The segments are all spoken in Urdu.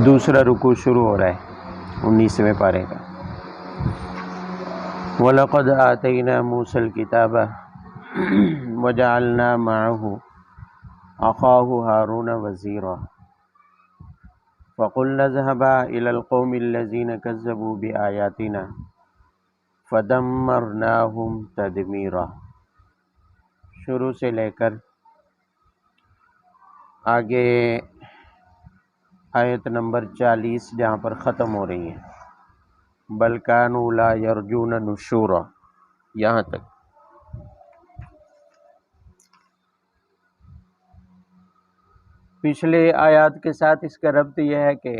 دوسرا رکوع شروع ہو رہا ہے 19ویں پارے کا۔ وَلَقَدْ آتَيْنَا مُوسَى الْكِتَابَ وَجَعَلْنَا مَعَهُ أَخَاهُ هَارُونَ وَزِيرًا فَقُلْنَا اذْهَبَا إِلَى الْقَوْمِ الَّذِينَ كَذَّبُوا بِآيَاتِنَا فَدَمَّرْنَاهُمْ تَدْمِيرًا۔ شروع سے لے کر آگے آیت نمبر 40 جہاں پر ختم ہو رہی ہے، بل كانوا لا يرجون نشورا، یہاں تک۔ پچھلے آیات کے ساتھ اس کا ربط یہ ہے کہ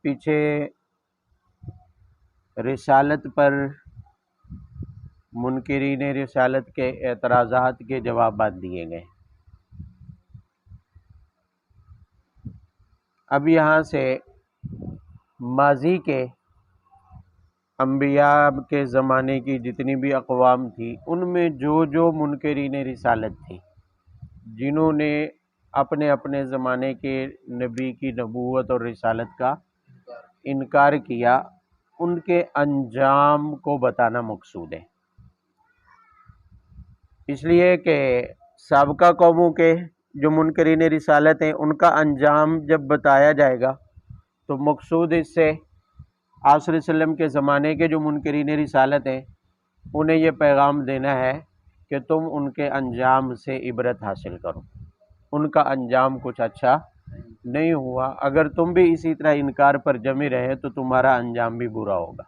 پیچھے رسالت پر منکرین رسالت کے اعتراضات کے جوابات دیے گئے۔ اب یہاں سے ماضی کے انبیاء کے زمانے کی جتنی بھی اقوام تھی، ان میں جو جو منکرین رسالت تھی، جنہوں نے اپنے اپنے زمانے کے نبی کی نبوت اور رسالت کا انکار کیا، ان کے انجام کو بتانا مقصود ہے۔ اس لیے کہ سابقہ قوموں کے جو منکرین رسالت ہیں، ان کا انجام جب بتایا جائے گا تو مقصود اس سے آپ صلی اللہ علیہ وسلم کے زمانے کے جو منکرین رسالت ہیں، انہیں یہ پیغام دینا ہے کہ تم ان کے انجام سے عبرت حاصل کرو، ان کا انجام کچھ اچھا نہیں ہوا، اگر تم بھی اسی طرح انکار پر جمے رہے تو تمہارا انجام بھی برا ہوگا۔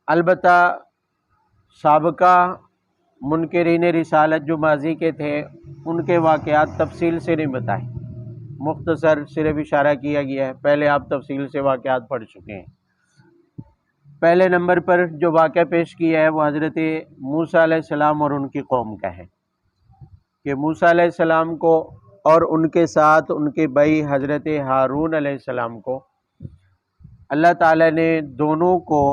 البتہ سابقہ منکرین رسالت جو ماضی کے تھے، ان کے واقعات تفصیل سے نہیں بتائے، مختصر صرف اشارہ کیا گیا ہے۔ پہلے آپ تفصیل سے واقعات پڑھ چکے ہیں۔ پہلے نمبر پر جو واقعہ پیش کیا ہے وہ حضرت موسیٰ علیہ السلام اور ان کی قوم کا ہے، کہ موسیٰ علیہ السلام کو اور ان کے ساتھ ان کے بھائی حضرت ہارون علیہ السلام کو اللہ تعالیٰ نے دونوں کو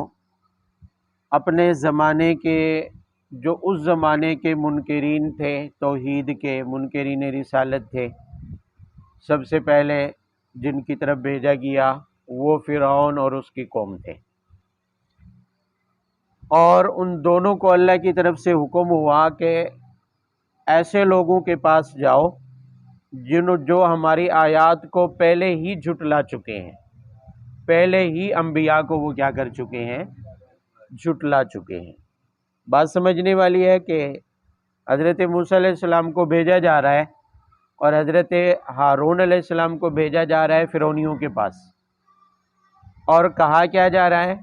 اپنے زمانے کے جو اس زمانے کے منکرین تھے، توحید کے منکرین رسالت تھے، سب سے پہلے جن کی طرف بھیجا گیا وہ فرعون اور اس کی قوم تھے، اور ان دونوں کو اللہ کی طرف سے حکم ہوا کہ ایسے لوگوں کے پاس جاؤ جو ہماری آیات کو پہلے ہی جھٹلا چکے ہیں، پہلے ہی انبیاء کو وہ کیا کر چکے ہیں، جھٹلا چکے ہیں۔ بات سمجھنے والی ہے کہ حضرت موسیٰ علیہ السلام کو بھیجا جا رہا ہے اور حضرت ہارون علیہ السلام کو بھیجا جا رہا ہے فرعونیوں کے پاس، اور کہا کیا جا رہا ہے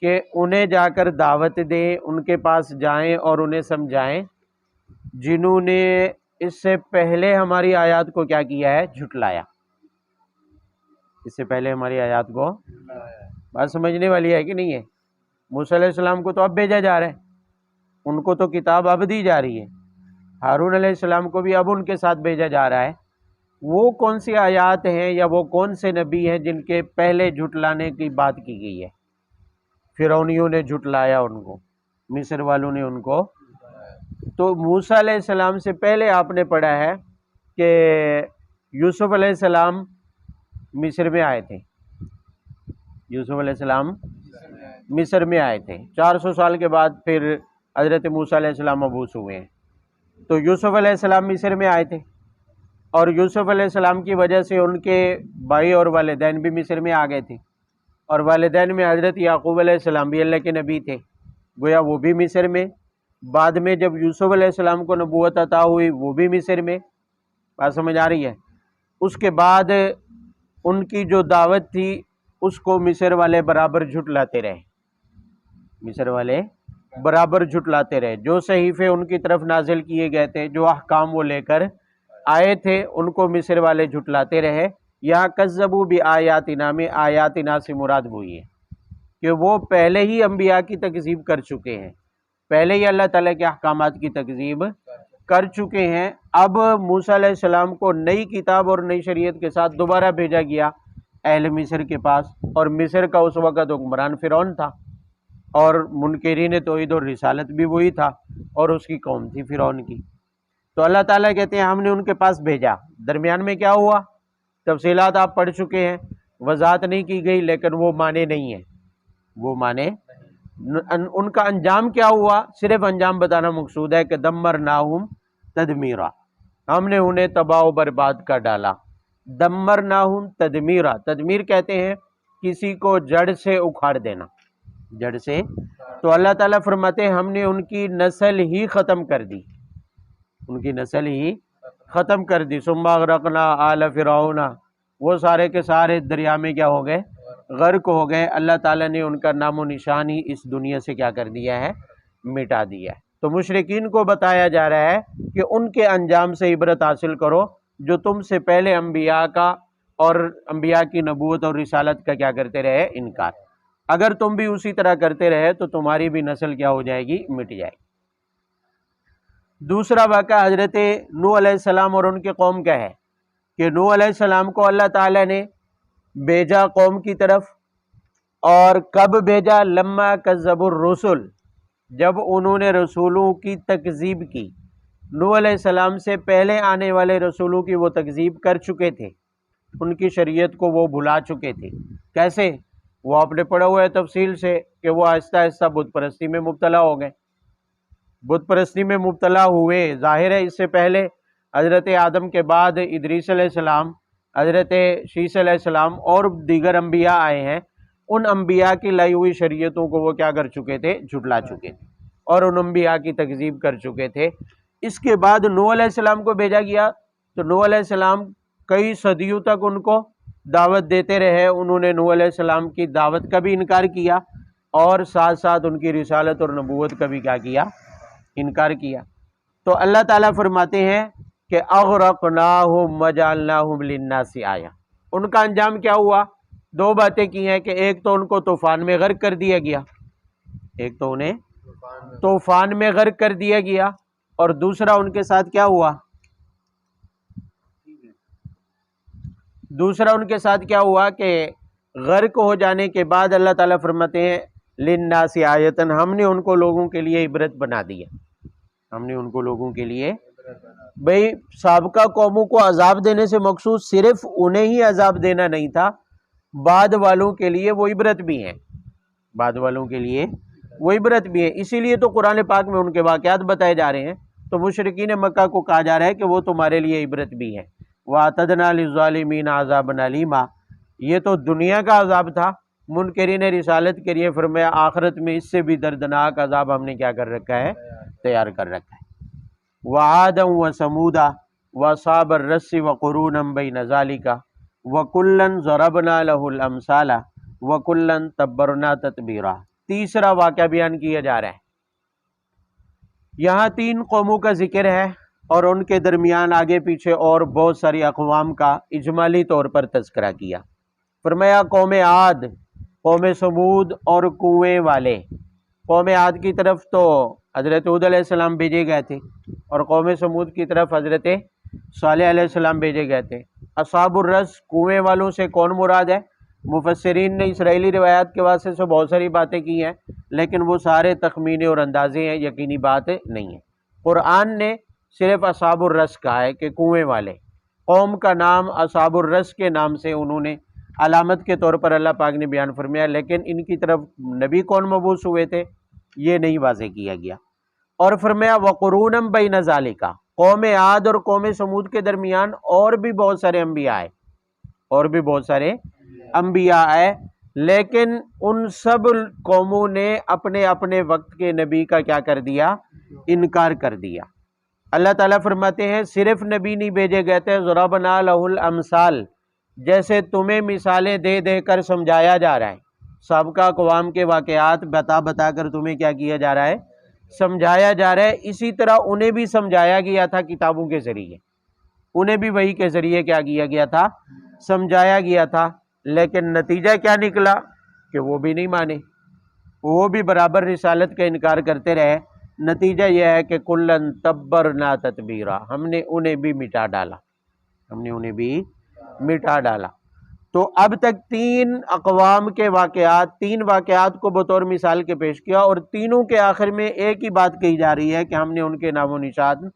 کہ انہیں جا کر دعوت دیں، ان کے پاس جائیں اور انہیں سمجھائیں جنہوں نے اس سے پہلے ہماری آیات کو کیا کیا ہے، جھٹلایا، اس سے پہلے ہماری آیات کو۔ بات سمجھنے والی ہے کہ نہیں ہے؟ موسیٰ علیہ السلام کو تو اب بھیجا جا رہا ہے، ان کو تو کتاب اب دی جا رہی ہے، ہارون علیہ السلام کو بھی اب ان کے ساتھ بھیجا جا رہا ہے۔ وہ کون سی آیات ہیں یا وہ کون سے نبی ہیں جن کے پہلے جھٹلانے کی بات کی گئی ہے؟ فرعونیوں نے جھٹلایا ان کو، مصر والوں نے ان کو۔ تو موسیٰ علیہ السلام سے پہلے آپ نے پڑھا ہے کہ یوسف علیہ السلام مصر میں آئے تھے، یوسف علیہ السلام مصر میں آئے تھے، 400 سال کے بعد پھر حضرت موسیٰ علیہ السلام مبعوث ہوئے ہیں۔ تو یوسف علیہ السلام مصر میں آئے تھے، اور یوسف علیہ السلام کی وجہ سے ان کے بھائی اور والدین بھی مصر میں آ گئے تھے، اور والدین میں حضرت یعقوب علیہ السلام بھی اللہ کے نبی تھے، گویا وہ بھی مصر میں۔ بعد میں جب یوسف علیہ السلام کو نبوت عطا ہوئی وہ بھی مصر میں۔ بات سمجھ آ رہی ہے؟ اس کے بعد ان کی جو دعوت تھی اس کو مصر والے برابر جھٹلاتے رہے، مصر والے برابر جھٹلاتے رہے، جو صحیفے ان کی طرف نازل کیے گئے تھے، جو احکام وہ لے کر آئے تھے، ان کو مصر والے جھٹلاتے رہے۔ یہاں کذبوا بآیاتنا میں آیاتنا سے مراد وہی ہے کہ وہ پہلے ہی انبیاء کی تکذیب کر چکے ہیں، پہلے ہی اللہ تعالیٰ کے احکامات کی تکذیب کر چکے ہیں۔ اب موسیٰ علیہ السلام کو نئی کتاب اور نئی شریعت کے ساتھ دوبارہ بھیجا گیا اہل مصر کے پاس، اور مصر کا اس وقت حکمران فرعون تھا، اور منکرین توحید اور رسالت بھی وہی تھا، اور اس کی قوم تھی فرعون کی۔ تو اللہ تعالیٰ کہتے ہیں ہم نے ان کے پاس بھیجا، درمیان میں کیا ہوا تفصیلات آپ پڑھ چکے ہیں، وضاحت نہیں کی گئی، لیکن وہ معنی نہیں ہے، وہ معنی ان کا انجام کیا ہوا، صرف انجام بتانا مقصود ہے کہ دمرناہم تدمیرا، ہم نے انہیں تباہ و برباد کر ڈالا۔ دمرناہم تدمیرا، تدمیر کہتے ہیں کسی کو جڑ سے اکھاڑ دینا، جڑ سے۔ تو اللہ تعالیٰ فرماتے ہیں ہم نے ان کی نسل ہی ختم کر دی، ان کی نسل ہی ختم کر دی۔ ثم اغرقنا آل فرعون، وہ سارے کے سارے دریا میں کیا ہو گئے، غرق ہو گئے۔ اللہ تعالیٰ نے ان کا نام و نشان ہی اس دنیا سے کیا کر دیا ہے، مٹا دیا ہے۔ تو مشرکین کو بتایا جا رہا ہے کہ ان کے انجام سے عبرت حاصل کرو جو تم سے پہلے انبیاء کا اور انبیاء کی نبوت اور رسالت کا کیا کرتے رہے، انکار۔ اگر تم بھی اسی طرح کرتے رہے تو تمہاری بھی نسل کیا ہو جائے گی، مٹ جائے گی۔ دوسرا واقعہ حضرت نوح علیہ السلام اور ان کے قوم کا ہے کہ نوح علیہ السلام کو اللہ تعالیٰ نے بھیجا قوم کی طرف، اور کب بھیجا، لما کذبوا الرسل، جب انہوں نے رسولوں کی تکذیب کی۔ نوح علیہ السلام سے پہلے آنے والے رسولوں کی وہ تکذیب کر چکے تھے، ان کی شریعت کو وہ بھلا چکے تھے۔ کیسے؟ وہ آپ نے پڑھا ہوا ہے تفصیل سے کہ وہ آہستہ آہستہ بت پرستی میں مبتلا ہو گئے، بت پرستی میں مبتلا ہوئے۔ ظاہر ہے اس سے پہلے حضرت آدم کے بعد ادریس علیہ السلام، حضرت شیس علیہ السلام اور دیگر انبیاء آئے ہیں، ان انبیاء کی لائی ہوئی شریعتوں کو وہ کیا کر چکے تھے، جھٹلا چکے تھے، اور ان انبیاء کی تکذیب کر چکے تھے۔ اس کے بعد نوح علیہ السلام کو بھیجا گیا، تو نوح علیہ السلام کئی صدیوں تک ان کو دعوت دیتے رہے۔ انہوں نے نوح علیہ السلام کی دعوت کا بھی انکار کیا، اور ساتھ ساتھ ان کی رسالت اور نبوت کا بھی کیا کیا، انکار کیا۔ تو اللہ تعالیٰ فرماتے ہیں کہ اغرقناہم وجعلناہم للناس آیہ، ان کا انجام کیا ہوا، دو باتیں کی ہیں کہ ایک تو ان کو طوفان میں غرق کر دیا گیا، ایک تو انہیں طوفان میں غرق کر دیا گیا، اور دوسرا ان کے ساتھ کیا ہوا، دوسرا ان کے ساتھ کیا ہوا کہ غرق ہو جانے کے بعد اللہ تعالیٰ فرماتے ہیں للناس آیتن، ہم نے ان کو لوگوں کے لیے عبرت بنا دیا، ہم نے ان کو لوگوں کے لیے۔ بھئی سابقہ قوموں کو عذاب دینے سے مقصود صرف انہیں ہی عذاب دینا نہیں تھا، بعد والوں کے لیے وہ عبرت بھی ہیں، بعد والوں کے لیے وہ عبرت بھی ہے۔ اسی لیے تو قرآن پاک میں ان کے واقعات بتائے جا رہے ہیں۔ تو مشرکین مکہ کو کہا جا رہا ہے کہ وہ تمہارے لیے عبرت بھی ہے۔ وَأَعْتَدْنَا لِلظَّالِمِينَ عَذَابًا أَلِيمًا، یہ تو دنیا کا عذاب تھا، منکرین رسالت کے لیے فرمایا آخرت میں اس سے بھی دردناک عذاب ہم نے کیا کر رکھا ہے، تیار کر رکھا ہے۔ وَعَادًا وَثَمُودًا وَأَصْحَابَ الرَّسِّ وَقُرُونًا بَيْنَ ذَلِكَ وَكُلًّا ضَرَبْنَا لَهُ الْأَمْثَالَ وَكُلًّا تَبَّرْنَا تَتْبِيرًا۔ تیسرا واقعہ بیان کیا جا رہا ہے، یہاں تین قوموں کا ذکر ہے، اور ان کے درمیان آگے پیچھے اور بہت ساری اقوام کا اجمالی طور پر تذکرہ کیا۔ فرمایا قوم عاد، قوم سمود اور کنویں والے۔ قوم عاد کی طرف تو حضرت ہود علیہ السلام بھیجے گئے تھے، اور قوم سمود کی طرف حضرت صالح علیہ السلام بھیجے گئے تھے۔ اصحاب الرس، کنویں والوں سے کون مراد ہے؟ مفسرین نے اسرائیلی روایات کے واسطے سے بہت ساری باتیں کی ہیں، لیکن وہ سارے تخمینے اور اندازے ہیں، یقینی بات نہیں ہے۔ قرآن نے صرف اصحاب الرس کہا ہے کہ کنویں والے۔ قوم کا نام اصحاب الرس کے نام سے انہوں نے علامت کے طور پر اللہ پاک نے بیان فرمایا، لیکن ان کی طرف نبی کون مبعوث ہوئے تھے یہ نہیں واضح کیا گیا۔ اور فرمایا وَقُرُونًا بَيْنَ ذَلِكَ، قوم عاد اور قوم سمود کے درمیان اور بھی بہت سارے انبیاء آئے، اور بھی بہت سارے انبیاء آئے، لیکن ان سب قوموں نے اپنے اپنے وقت کے نبی کا کیا کر دیا، انکار کر دیا۔ اللہ تعالیٰ فرماتے ہیں صرف نبی نہیں بھیجے گئے تھے، ضربنا لہ الامثال، جیسے تمہیں مثالیں دے دے کر سمجھایا جا رہا ہے، سابقہ اقوام کے واقعات بتا بتا کر تمہیں کیا کیا جا رہا ہے، سمجھایا جا رہا ہے۔ اسی طرح انہیں بھی سمجھایا گیا تھا کتابوں کے ذریعے، انہیں بھی وحی کے ذریعے کیا کیا گیا تھا، سمجھایا گیا تھا، لیکن نتیجہ کیا نکلا کہ وہ بھی نہیں مانے، وہ بھی برابر رسالت کا انکار کرتے رہے۔ نتیجہ یہ ہے کہ کلن تبرنا تتبیرا، ہم نے انہیں بھی مٹا ڈالا، ہم نے انہیں بھی مٹا ڈالا۔ تو اب تک تین اقوام کے واقعات، تین واقعات کو بطور مثال کے پیش کیا، اور تینوں کے آخر میں ایک ہی بات کہی جا رہی ہے کہ ہم نے ان کے نام و نشان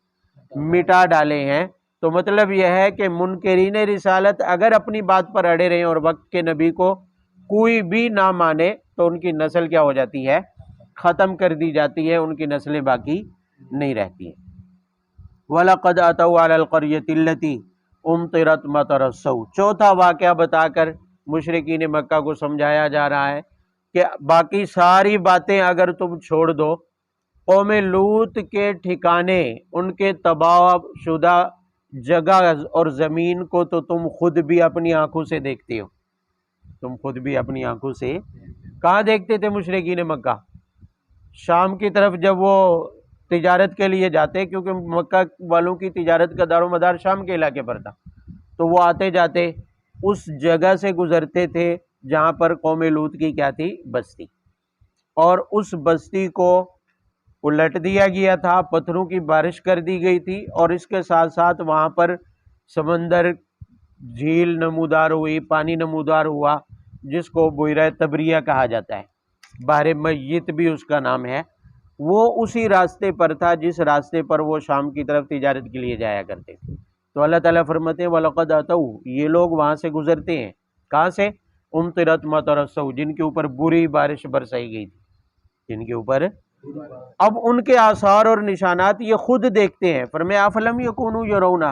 مٹا ڈالے ہیں۔ تو مطلب یہ ہے کہ منکرین رسالت اگر اپنی بات پر اڑے رہیں اور وقت کے نبی کو کوئی بھی نہ مانے تو ان کی نسل کیا ہو جاتی ہے؟ ختم کر دی جاتی ہے، ان کی نسلیں باقی نہیں رہتی ہیں۔ وَلَقَدْ أَتَوْا عَلَى الْقَرْيَةِ الَّتِي أُمْطِرَتْ مَطَرَ السَّوْءِ، چوتھا واقعہ بتا کر مشرکین مکہ کو سمجھایا جا رہا ہے کہ باقی ساری باتیں اگر تم چھوڑ دو، قوم لوط کے ٹھکانے، ان کے تباہ شدہ جگہ اور زمین کو تو تم خود بھی اپنی آنکھوں سے دیکھتے ہو، تم خود بھی اپنی آنکھوں سے کہاں دیکھتے تھے مشرکین مکہ؟ شام کی طرف جب وہ تجارت کے لیے جاتے، کیونکہ مکہ والوں کی تجارت کا دار و مدار شام کے علاقے پر تھا، تو وہ آتے جاتے اس جگہ سے گزرتے تھے جہاں پر قوم لوط کی کیا تھی؟ بستی، اور اس بستی کو الٹ دیا گیا تھا، پتھروں کی بارش کر دی گئی تھی، اور اس کے ساتھ ساتھ وہاں پر سمندر جھیل نمودار ہوئی، پانی نمودار ہوا، جس کو بحیرہ تبریہ کہا جاتا ہے، بحر میت بھی اس کا نام ہے۔ وہ اسی راستے پر تھا جس راستے پر وہ شام کی طرف تجارت کے لیے جایا کرتے تھے۔ تو اللہ تعالیٰ فرماتے ہیں وَلَقَدْ أَتَوْا، یہ لوگ وہاں سے گزرتے ہیں، کہاں سے؟ أُمْطِرَتْ مَطَرَ السَّوْءِ، جن کے اوپر بری بارش برسائی گئی تھی، جن کے اوپر اب ان کے آثار اور نشانات یہ خود دیکھتے ہیں۔ فرمایا أَفَلَمْ يَكُونُوا يَرَوْنَ،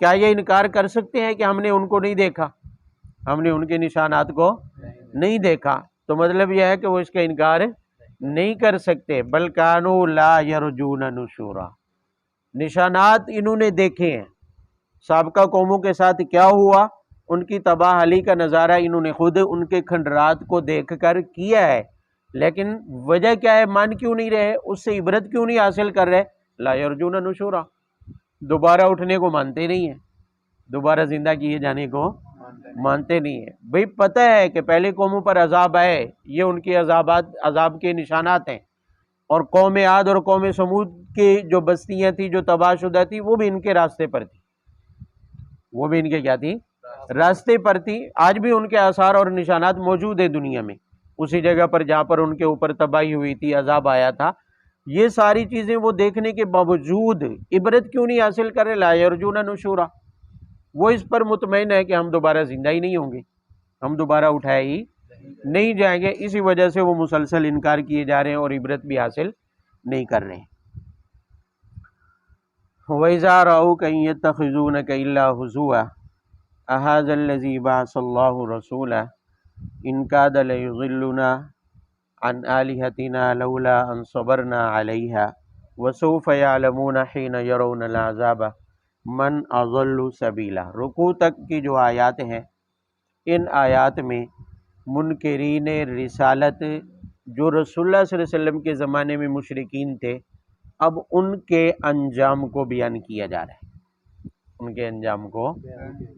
کیا یہ انکار کر سکتے ہیں کہ ہم نے ان کو نہیں دیکھا، ہم نے ان کے نشانات کو نہیں دیکھا؟ تو مطلب یہ ہے کہ وہ اس کا انکار نہیں کر سکتے۔ بل کانوا لا یرجون نشورا، نشانات انہوں نے دیکھے ہیں، سابقہ قوموں کے ساتھ کیا ہوا، ان کی تباہ حالی کا نظارہ انہوں نے خود ان کے کھنڈرات کو دیکھ کر کیا ہے، لیکن وجہ کیا ہے؟ مان کیوں نہیں رہے؟ اس سے عبرت کیوں نہیں حاصل کر رہے؟ لا یرجون نشورا، دوبارہ اٹھنے کو مانتے نہیں ہیں، دوبارہ زندہ کیے جانے کو مانتے نہیں ہیں۔ بھئی پتہ ہے کہ پہلے قوموں پر عذاب آئے، یہ ان کے عذاب کے نشانات ہیں، اور قوم عاد اور قوم سمود کی جو بستیاں تھیں جو تباہ شدہ تھی، وہ بھی ان کے راستے پر تھی، وہ بھی ان کے کیا تھی؟ راستے پر تھی۔ آج بھی ان کے آثار اور نشانات موجود ہیں دنیا میں، اسی جگہ پر جہاں پر ان کے اوپر تباہی ہوئی تھی، عذاب آیا تھا۔ یہ ساری چیزیں وہ دیکھنے کے باوجود عبرت کیوں نہیں حاصل کر رہے؟ لا یرجون نشورا، وہ اس پر مطمئن ہے کہ ہم دوبارہ زندہ ہی نہیں ہوں گے، ہم دوبارہ اٹھائے ہی نہیں جائیں گے، اسی وجہ سے وہ مسلسل انکار کیے جا رہے ہیں اور عبرت بھی حاصل نہیں کر رہے ہیں۔ وَإِذَا رَأَوْكَ إِن يَتَّخِذُونَكَ إِلَّا هُزُوًا أَهَذَا الَّذِي بَعَثَ اللَّهُ رَسُولًا إِن كَادَ لَيُضِلُّنَا عَنْ آلِهَتِنَا لَوْلَا أَن صَبَرْنَا عَلَيْهَا وَسَوْفَ يَعْلَمُونَ حِينَ يَرَوْنَ الْعَذَابَ مَنْ أَضَلُّ سَبِيلًا۔ رکوع تک کی جو آیات ہیں، ان آیات میں منکرین رسالت جو رسول اللہ صلی اللہ علیہ وسلم کے زمانے میں مشرکین تھے، اب ان کے انجام کو بیان کیا جا رہا ہے، ان کے انجام کو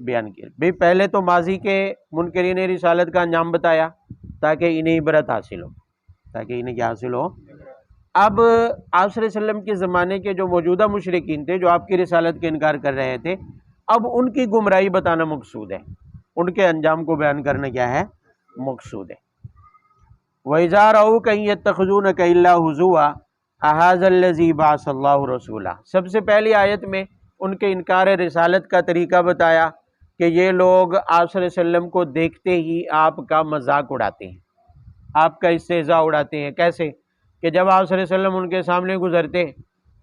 بیان کیا۔ بھئی پہلے تو ماضی کے منکرین رسالت کا انجام بتایا تاکہ انہیں عبرت حاصل ہو، تاکہ انہیں کیا حاصل ہو۔ اب آپ صلی اللہ علیہ وسلم کے زمانے کے جو موجودہ مشرکین تھے جو آپ کی رسالت کے انکار کر رہے تھے، اب ان کی گمراہی بتانا مقصود ہے، ان کے انجام کو بیان کرنا کیا ہے؟ مقصود ہے۔ وَإِذَا رَأَوْكَ إِن يَتَّخِذُونَكَ إِلَّا هُزُوًا أَهَذَا الَّذِي بَعَثَ اللَّهُ رَسُولًا۔ سب سے پہلی آیت میں ان کے انکار رسالت کا طریقہ بتایا کہ یہ لوگ آپ صلی اللہ علیہ وسلم کو دیکھتے ہی آپ کا مذاق اڑاتے ہیں، آپ کا استہزاء اڑاتے ہیں۔ کیسے کہ جب آپ صلی اللہ علیہ وسلم ان کے سامنے گزرتے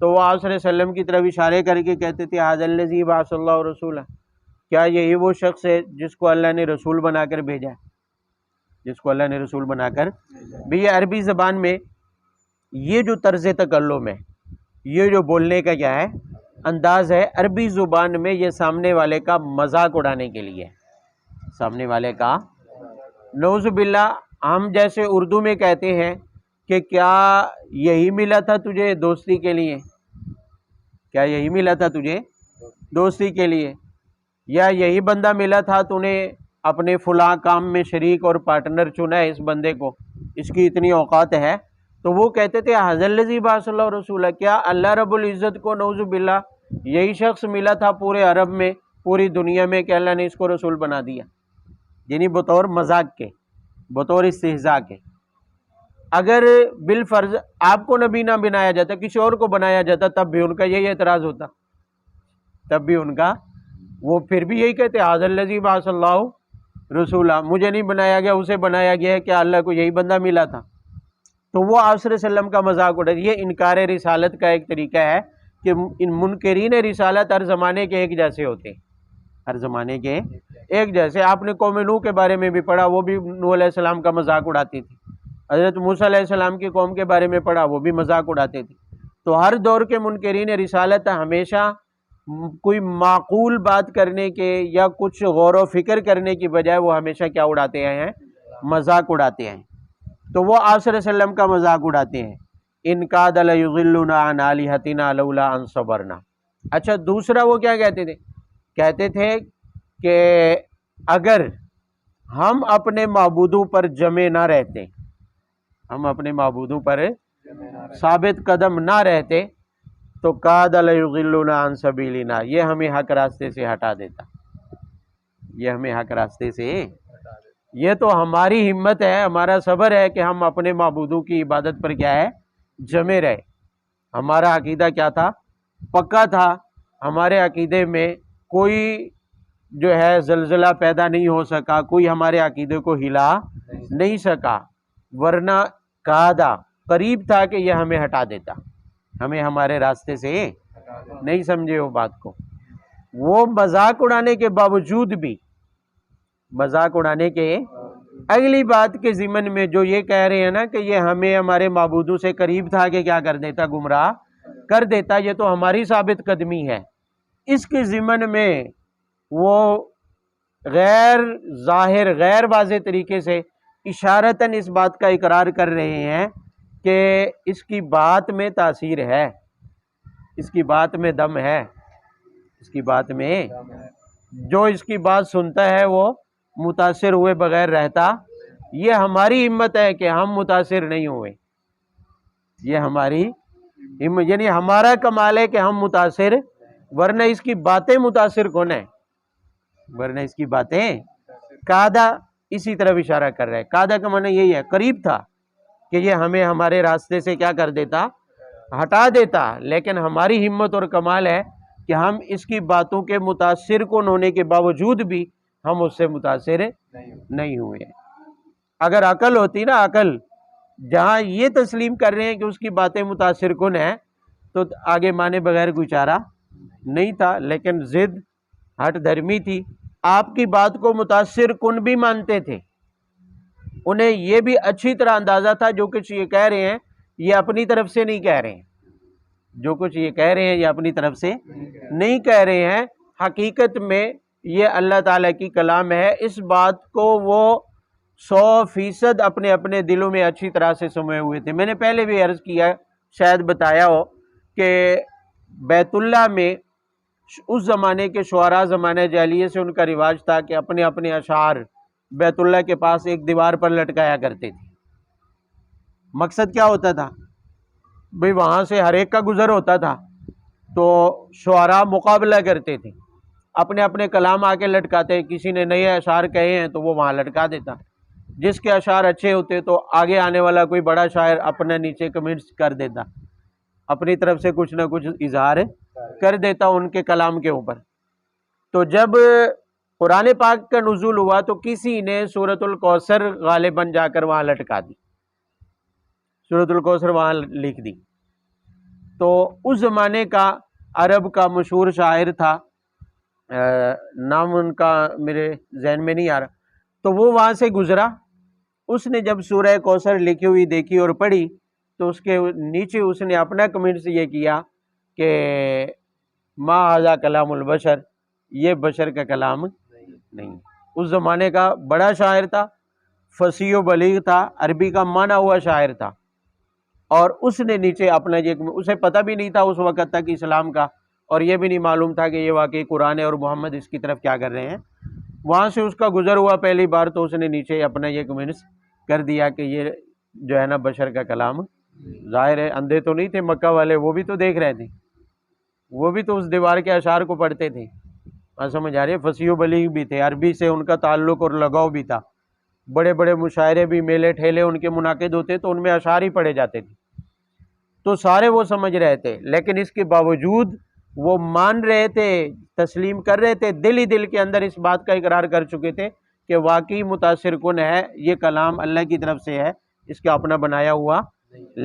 تو وہ آپ صلی اللہ علیہ وسلم کی طرف اشارے کر کے کہتے تھے هَذَا الَّذِي بَعَثَ اللَّهُ رَسُولًا، کیا یہی وہ شخص ہے جس کو اللہ نے رسول بنا کر بھیجا ہے، جس کو اللہ نے رسول بنا کر بھی۔ یہ عربی زبان میں یہ جو طرز تکلم ہے، یہ جو بولنے کا کیا ہے انداز ہے، عربی زبان میں یہ سامنے والے کا مذاق اڑانے کے لیے، سامنے والے کا، نعوذ باللہ ہم جیسے اردو میں کہتے ہیں کہ کیا یہی ملا تھا تجھے دوستی کے لیے، کیا یہی ملا تھا تجھے دوستی کے لیے، یا یہی بندہ ملا تھا تو نے اپنے فلاں کام میں شریک اور پارٹنر چنا ہے، اس بندے کو، اس کی اتنی اوقات ہے۔ تو وہ کہتے تھے هَذَا الَّذِي بَعَثَ اللَّهُ رَسُولًا، کیا اللہ رب العزت کو نعوذ باللہ یہی شخص ملا تھا پورے عرب میں، پوری دنیا میں، کہ اللہ نے اس کو رسول بنا دیا، یعنی بطور مذاق کے، بطور استہزاء کے۔ اگر بالفرض آپ کو نبی نہ بنایا جاتا، کسی اور کو بنایا جاتا، تب بھی ان کا یہی اعتراض ہوتا، تب بھی ان کا وہ پھر بھی یہی کہتے حاذا الذی بعث اللہ رسولا، مجھے نہیں بنایا گیا، اسے بنایا گیا ہے، کہ اللہ کو یہی بندہ ملا تھا. تو وہ آپ صلی اللہ علیہ وسلم کا مذاق اڑا. یہ انکار رسالت کا ایک طریقہ ہے کہ ان منکرین رسالت ہر زمانے کے ایک جیسے ہوتے ہیں، ہر زمانے کے ایک جیسے. آپ نے قوم نوح کے بارے میں بھی پڑھا، وہ بھی نوح علیہ السلام کا مذاق اڑاتی تھی. حضرت موسیٰ علیہ السلام کی قوم کے بارے میں پڑھا، وہ بھی مذاق اڑاتے تھے. تو ہر دور کے منکرین رسالت ہمیشہ کوئی معقول بات کرنے کے یا کچھ غور و فکر کرنے کی بجائے وہ ہمیشہ کیا اڑاتے ہیں؟ مذاق اڑاتے ہیں. تو وہ آپ صلی اللہ علیہ وسلم کا مذاق اڑاتے ہیں. ان کاد لیضلنا عن آلہتنا لولا ان صبرنا. اچھا دوسرا وہ کیا کہتے تھے؟ کہتے تھے کہ اگر ہم اپنے معبودوں پر جمے نہ رہتے، ہم اپنے معبودوں پر ثابت قدم نہ رہتے تو کاد لیضلنا عن سبیلنا، یہ ہمیں حق راستے سے ہٹا دیتا، یہ ہمیں حق راستے سے. یہ تو ہماری ہمت ہے، ہمارا صبر ہے کہ ہم اپنے معبودوں کی عبادت پر کیا ہے؟ جمے رہے. ہمارا عقیدہ کیا تھا؟ پکا تھا. ہمارے عقیدے میں کوئی جو ہے زلزلہ پیدا نہیں ہو سکا، کوئی ہمارے عقیدے کو ہلا نہیں سکا، ورنہ کادا قریب تھا کہ یہ ہمیں ہٹا دیتا، ہمیں ہمارے راستے سے. نہیں سمجھے وہ بات کو. وہ مذاق اڑانے کے باوجود بھی، مذاق اڑانے کے اگلی بات کے ضمن میں جو یہ کہہ رہے ہیں نا کہ یہ ہمیں ہمارے معبودوں سے قریب تھا کہ کیا کر دیتا؟ گمراہ کر دیتا. یہ تو ہماری ثابت قدمی ہے. اس کے ضمن میں وہ غیر ظاہر، غیر واضح طریقے سے اشارتاً اس بات کا اقرار کر رہے ہیں کہ اس کی بات میں تاثیر ہے، اس کی بات میں دم ہے، اس کی بات میں جو اس کی بات سنتا ہے وہ متاثر ہوئے بغیر رہتا. یہ ہماری ہمت ہے کہ ہم متاثر نہیں ہوئے. یہ ہماری ہمت، یعنی ہمارا کمال ہے کہ ہم متاثر، ورنہ اس کی باتیں متاثر کون ہے؟ ورنہ اس کی باتیں. کادا اسی طرف اشارہ کر رہا ہے. کادا کا معنی یہی ہے، قریب تھا کہ یہ ہمیں ہمارے راستے سے کیا کر دیتا؟ ہٹا دیتا. لیکن ہماری ہمت اور کمال ہے کہ ہم اس کی باتوں کے متاثر کن ہونے کے باوجود بھی ہم اس سے متاثر نہیں ہوئے. اگر عقل ہوتی نا، عقل جہاں یہ تسلیم کر رہے ہیں کہ اس کی باتیں متاثر کن ہیں تو آگے مانے بغیر کوئی چارہ نہیں تھا. لیکن ضد ہٹ دھرمی تھی. آپ کی بات کو متاثر کن بھی مانتے تھے. انہیں یہ بھی اچھی طرح اندازہ تھا جو کچھ یہ کہہ رہے ہیں یہ اپنی طرف سے نہیں کہہ رہے ہیں، جو کچھ یہ کہہ رہے ہیں یہ اپنی طرف سے نہیں کہہ رہے ہیں، حقیقت میں یہ اللہ تعالیٰ کی کلام ہے. اس بات کو وہ 100% اپنے اپنے دلوں میں اچھی طرح سے سمجھے ہوئے تھے. میں نے پہلے بھی عرض کیا، شاید بتایا ہو کہ بیت اللہ میں اس زمانے کے شعراء زمانہ جاہلیہ سے ان کا رواج تھا کہ اپنے اپنے اشعار بیت اللہ کے پاس ایک دیوار پر لٹکایا کرتے تھے. مقصد کیا ہوتا تھا؟ بھئی وہاں سے ہر ایک کا گزر ہوتا تھا تو شعراء مقابلہ کرتے تھے، اپنے اپنے کلام آ کے لٹکاتے. کسی نے نئے اشعار کہے ہیں تو وہ وہاں لٹکا دیتا. جس کے اشعار اچھے ہوتے تو آگے آنے والا کوئی بڑا شاعر اپنے نیچے کمنٹس کر دیتا، اپنی طرف سے کچھ نہ کچھ اظہار کر دیتا ان کے کلام کے اوپر. تو جب قرآن پاک کا نزول ہوا تو کسی نے سورۃ الکوثر غالباً جا کر وہاں لٹکا دی، سورۃ الکوثر وہاں لکھ دی. تو اس زمانے کا عرب کا مشہور شاعر تھا، نام ان کا میرے ذہن میں نہیں آ رہا، تو وہ وہاں سے گزرا. اس نے جب سورہ کوثر لکھی ہوئی دیکھی اور پڑھی تو اس کے نیچے اس نے اپنا کمنٹ یہ کیا کہ ما ھذا کلام البشر، یہ بشر کا کلام نہیں. اس زمانے کا بڑا شاعر تھا، فصیح و بلیغ تھا، عربی کا مانا ہوا شاعر تھا. اور اس نے نیچے اپنا اسے پتہ بھی نہیں تھا اس وقت تک اسلام کا، اور یہ بھی نہیں معلوم تھا کہ یہ واقعی قرآن ہے اور محمد اس کی طرف کیا کر رہے ہیں. وہاں سے اس کا گزر ہوا پہلی بار تو اس نے نیچے اپنا یہ کمنٹس کر دیا کہ یہ جو ہے نا بشر کا کلام. ظاہر ہے اندھے تو نہیں تھے مکہ والے، وہ بھی تو دیکھ رہے تھے، وہ بھی تو اس دیوار کے اشعار کو پڑھتے تھے. سمجھ آ رہی ہے؟ فصیح و بلیغ بھی تھے، عربی سے ان کا تعلق اور لگاؤ بھی تھا. بڑے بڑے مشاعرے بھی، میلے ٹھیلے ان کے منعقد ہوتے تو ان میں اشعار ہی پڑھے جاتے تھے، تو سارے وہ سمجھ رہے تھے. لیکن اس کے باوجود وہ مان رہے تھے، تسلیم کر رہے تھے، دل ہی دل کے اندر اس بات کا اقرار کر چکے تھے کہ واقعی متاثر کن ہے، یہ کلام اللہ کی طرف سے ہے، اس کا اپنا بنایا ہوا،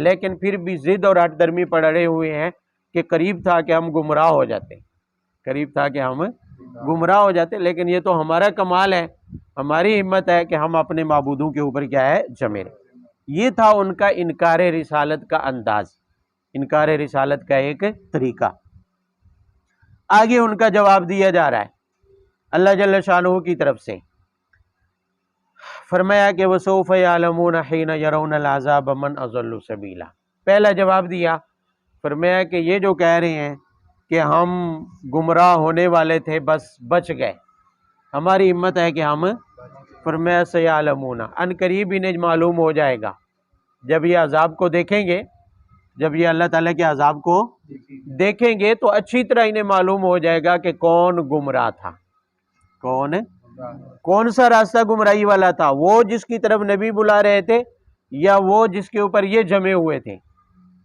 لیکن پھر بھی ضد اور ہٹ درمی پر اڑے ہوئے ہیں کہ قریب تھا کہ ہم گمراہ ہو جاتے، قریب تھا کہ ہم گمراہ ہو جاتے، لیکن یہ تو ہمارا کمال ہے، ہماری ہمت ہے کہ ہم اپنے معبودوں کے اوپر کیا ہے، جمے رہے۔ یہ تھا ان کا انکار رسالت کا انداز، انکار رسالت کا ایک طریقہ۔ آگے ان کا جواب دیا جا رہا ہے اللہ جل شانہ کی طرف سے، فرمایا کہ وَسَوْفَ يَعْلَمُونَ حِينَ يَرَوْنَ الْعَذَابَ مَنْ أَضَلُّ سَبِيلًا۔ پہلا جواب دیا، فرمایا کہ یہ جو کہہ رہے ہیں کہ ہم گمراہ ہونے والے تھے بس بچ گئے، ہماری ہمت ہے کہ ہم، فرمایا سَيَعْلَمُونَ، ان قریب انہیں معلوم ہو جائے گا، جب یہ عذاب کو دیکھیں گے، جب یہ اللہ تعالیٰ کے عذاب کو دیکھیں گے تو اچھی طرح انہیں معلوم ہو جائے گا کہ کون گمراہ تھا، کون سا راستہ گمراہی والا تھا، وہ جس کی طرف نبی بلا رہے تھے یا وہ جس کے اوپر یہ جمے ہوئے تھے،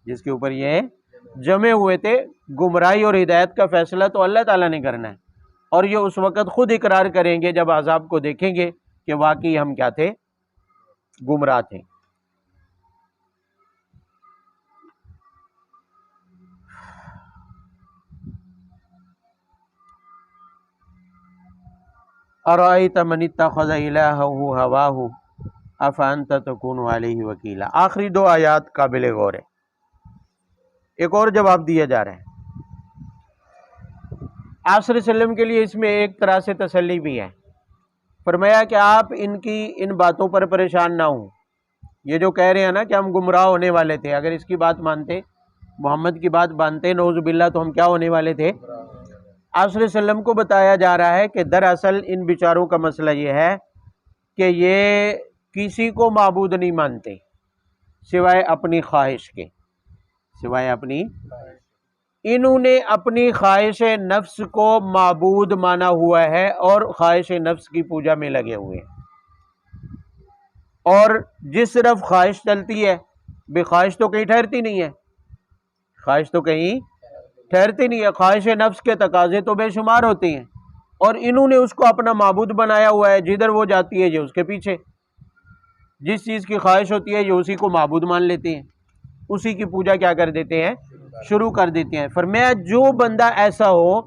جس کے اوپر یہ جمے ہوئے تھے۔ گمراہی اور ہدایت کا فیصلہ تو اللہ تعالیٰ نے کرنا ہے، اور یہ اس وقت خود اقرار کریں گے جب عذاب کو دیکھیں گے کہ واقعی ہم کیا تھے، گمراہ تھے۔ اَرَأَيْتَ مَنِ اتَّخَذَ إِلَٰهَهُ هَوَاهُ أَفَأَنْتَ تَكُونُ عَلَيْهِ وَكِيلًا۔ آخری دو آیات قابل غور ہے۔ ایک اور جواب دیا جا رہا ہے آپ صلی اللہ علیہ وسلم کے لیے، اس میں ایک طرح سے تسلی بھی ہے۔ فرمایا کہ آپ ان باتوں پر پریشان نہ ہوں، یہ جو کہہ رہے ہیں نا کہ ہم گمراہ ہونے والے تھے، اگر اس کی بات مانتے، محمد کی بات مانتے نعوذ باللہ، تو ہم کیا ہونے والے تھے۔ آپ صلی اللہ علیہ وسلم کو بتایا جا رہا ہے کہ دراصل ان بیچاروں کا مسئلہ یہ ہے کہ یہ کسی کو معبود نہیں مانتے سوائے اپنی خواہش کے، سوائے اپنی، انہوں نے اپنی خواہش نفس کو معبود مانا ہوا ہے اور خواہش نفس کی پوجا میں لگے ہوئے ہیں، اور جس طرف خواہش چلتی ہے، بے خواہش تو کہیں ٹھہرتی نہیں ہے، خواہش تو کہیں ٹھہرتی نہیں ہے، خواہش نفس کے تقاضے تو بے شمار ہوتے ہیں، اور انہوں نے اس کو اپنا معبود بنایا ہوا ہے، جدھر وہ جاتی ہے یہ اس کے پیچھے، جس چیز کی خواہش ہوتی ہے یہ اسی کو معبود مان لیتے ہیں، اسی کی پوجا کیا کر دیتے ہیں، شروع کر دیتے ہیں۔ فرمایا جو بندہ ایسا ہو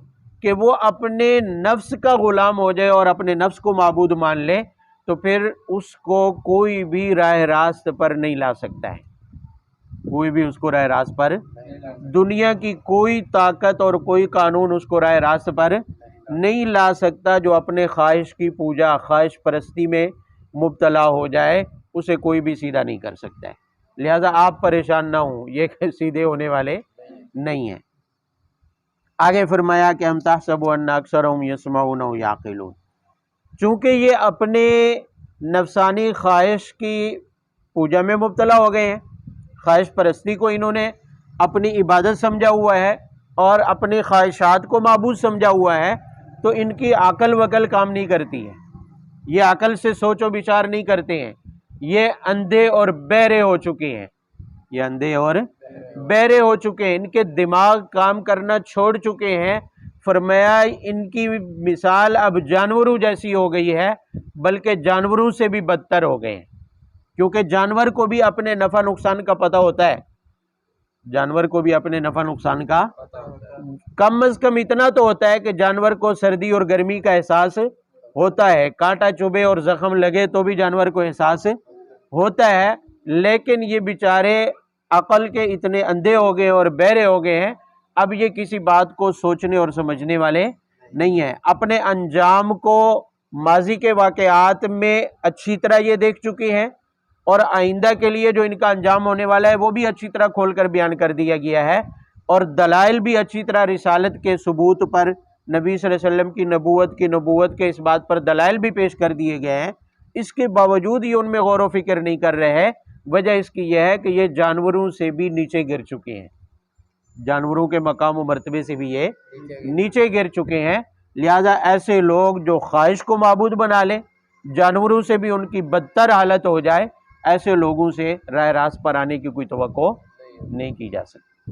کہ وہ اپنے نفس کا غلام ہو جائے اور اپنے نفس کو معبود مان لے، تو پھر اس کو کوئی بھی راہ راست پر نہیں لا سکتا ہے، کوئی بھی اس کو راہ راست پر، دنیا کی کوئی طاقت اور کوئی قانون اس کو راہ راست پر نہیں لا سکتا۔ جو اپنے خواہش کی پوجا، خواہش پرستی میں مبتلا ہو جائے، اسے کوئی بھی سیدھا نہیں کر سکتا ہے۔ لہذا آپ پریشان نہ ہوں، یہ سیدھے ہونے والے نہیں ہیں۔ آگے فرمایا کہ ہم تحسب ان اکثرهم یسمعون او یعقلون، چونکہ یہ اپنے نفسانی خواہش کی پوجا میں مبتلا ہو گئے ہیں، خواہش پرستی کو انہوں نے اپنی عبادت سمجھا ہوا ہے اور اپنی خواہشات کو معبود سمجھا ہوا ہے، تو ان کی عقل وقل کام نہیں کرتی ہے، یہ عقل سے سوچ و بچار نہیں کرتے ہیں، یہ اندھے اور بہرے ہو چکے ہیں، یہ اندھے اور بہرے ہو چکے ہیں، ان کے دماغ کام کرنا چھوڑ چکے ہیں۔ فرمایا ان کی مثال اب جانوروں جیسی ہو گئی ہے، بلکہ جانوروں سے بھی بدتر ہو گئے ہیں، کیونکہ جانور کو بھی اپنے نفع نقصان کا پتہ ہوتا ہے، جانور کو بھی اپنے نفع نقصان کا کم از کم اتنا تو ہوتا ہے کہ جانور کو سردی اور گرمی کا احساس ہوتا ہے، کانٹا چبھے اور زخم لگے تو بھی جانور کو احساس ہوتا ہے، لیکن یہ بیچارے عقل کے اتنے اندھے ہو گئے اور بہرے ہو گئے ہیں، اب یہ کسی بات کو سوچنے اور سمجھنے والے نہیں ہیں، اپنے انجام کو ماضی کے واقعات میں اچھی طرح یہ دیکھ چکے ہیں، اور آئندہ کے لیے جو ان کا انجام ہونے والا ہے وہ بھی اچھی طرح کھول کر بیان کر دیا گیا ہے، اور دلائل بھی اچھی طرح رسالت کے ثبوت پر، نبی صلی اللہ علیہ وسلم کی نبوت کے اس بات پر دلائل بھی پیش کر دیے گئے ہیں۔ اس کے باوجود یہ ان میں غور و فکر نہیں کر رہے ہیں، وجہ اس کی یہ ہے کہ یہ جانوروں سے بھی نیچے گر چکے ہیں، جانوروں کے مقام و مرتبے سے بھی یہ نیچے گر چکے ہیں، لہذا ایسے لوگ جو خواہش کو معبود بنا لیں، جانوروں سے بھی ان کی بدتر حالت ہو جائے، ایسے لوگوں سے راہ راست پر آنے کی کوئی توقع نہیں کی جا سکتی۔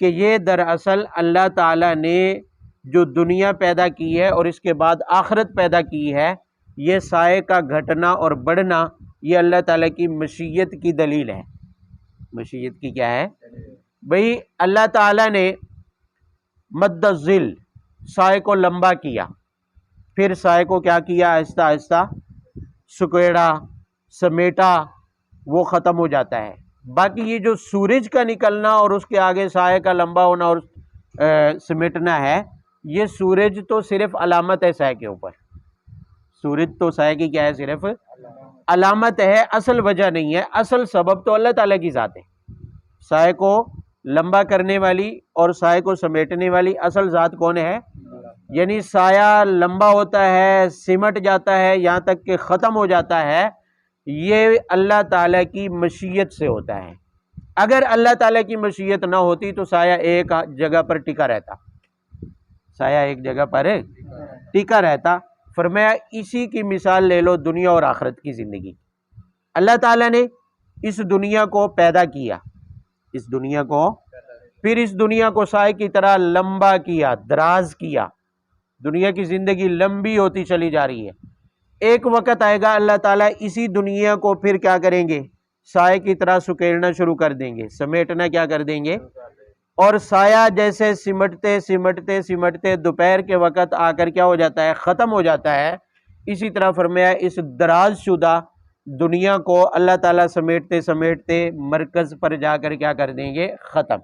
کہ یہ دراصل اللہ تعالیٰ نے جو دنیا پیدا کی ہے اور اس کے بعد آخرت پیدا کی ہے، یہ سائے کا گھٹنا اور بڑھنا یہ اللہ تعالیٰ کی مشیت کی دلیل ہے۔ مشیت کی کیا ہے بھئی؟ اللہ تعالیٰ نے مد الظل، سائے کو لمبا کیا، پھر سائے کو کیا کیا؟ آہستہ آہستہ سکیڑا، سمیٹا، وہ ختم ہو جاتا ہے۔ باقی یہ جو سورج کا نکلنا اور اس کے آگے سائے کا لمبا ہونا اور سمیٹنا ہے، یہ سورج تو صرف علامت ہے سائے کے اوپر۔ سورج تو سائے کی کیا ہے؟ صرف علامت ہے، اصل وجہ نہیں ہے۔ اصل سبب تو اللہ تعالیٰ کی ذات ہے۔ سائے کو لمبا کرنے والی اور سائے کو سمیٹنے والی اصل ذات کون ہے؟ یعنی سایہ لمبا ہوتا ہے، سمٹ جاتا ہے، یہاں تک کہ ختم ہو جاتا ہے، یہ اللہ تعالیٰ کی مشیت سے ہوتا ہے۔ اگر اللہ تعالیٰ کی مشیت نہ ہوتی تو سایہ ایک جگہ پر ٹکا رہتا، سایہ ایک جگہ پر ٹکا رہتا۔ فرمایا اسی کی مثال لے لو دنیا اور آخرت کی زندگی۔ اللہ تعالیٰ نے اس دنیا کو پیدا کیا، اس دنیا کو، پھر اس دنیا کو سائے کی طرح لمبا کیا، دراز کیا۔ دنیا کی زندگی لمبی ہوتی چلی جا رہی ہے۔ ایک وقت آئے گا اللہ تعالیٰ اسی دنیا کو پھر کیا کریں گے؟ سائے کی طرح سکیڑنا شروع کر دیں گے، سمیٹنا کیا کر دیں گے؟ اور سایہ جیسے سمٹتے سمٹتے سمٹتے دوپہر کے وقت آ کر کیا ہو جاتا ہے؟ ختم ہو جاتا ہے۔ اسی طرح فرمایا اس دراز شدہ دنیا کو اللہ تعالیٰ سمیٹتے سمیٹتے مرکز پر جا کر کیا کر دیں گے؟ ختم۔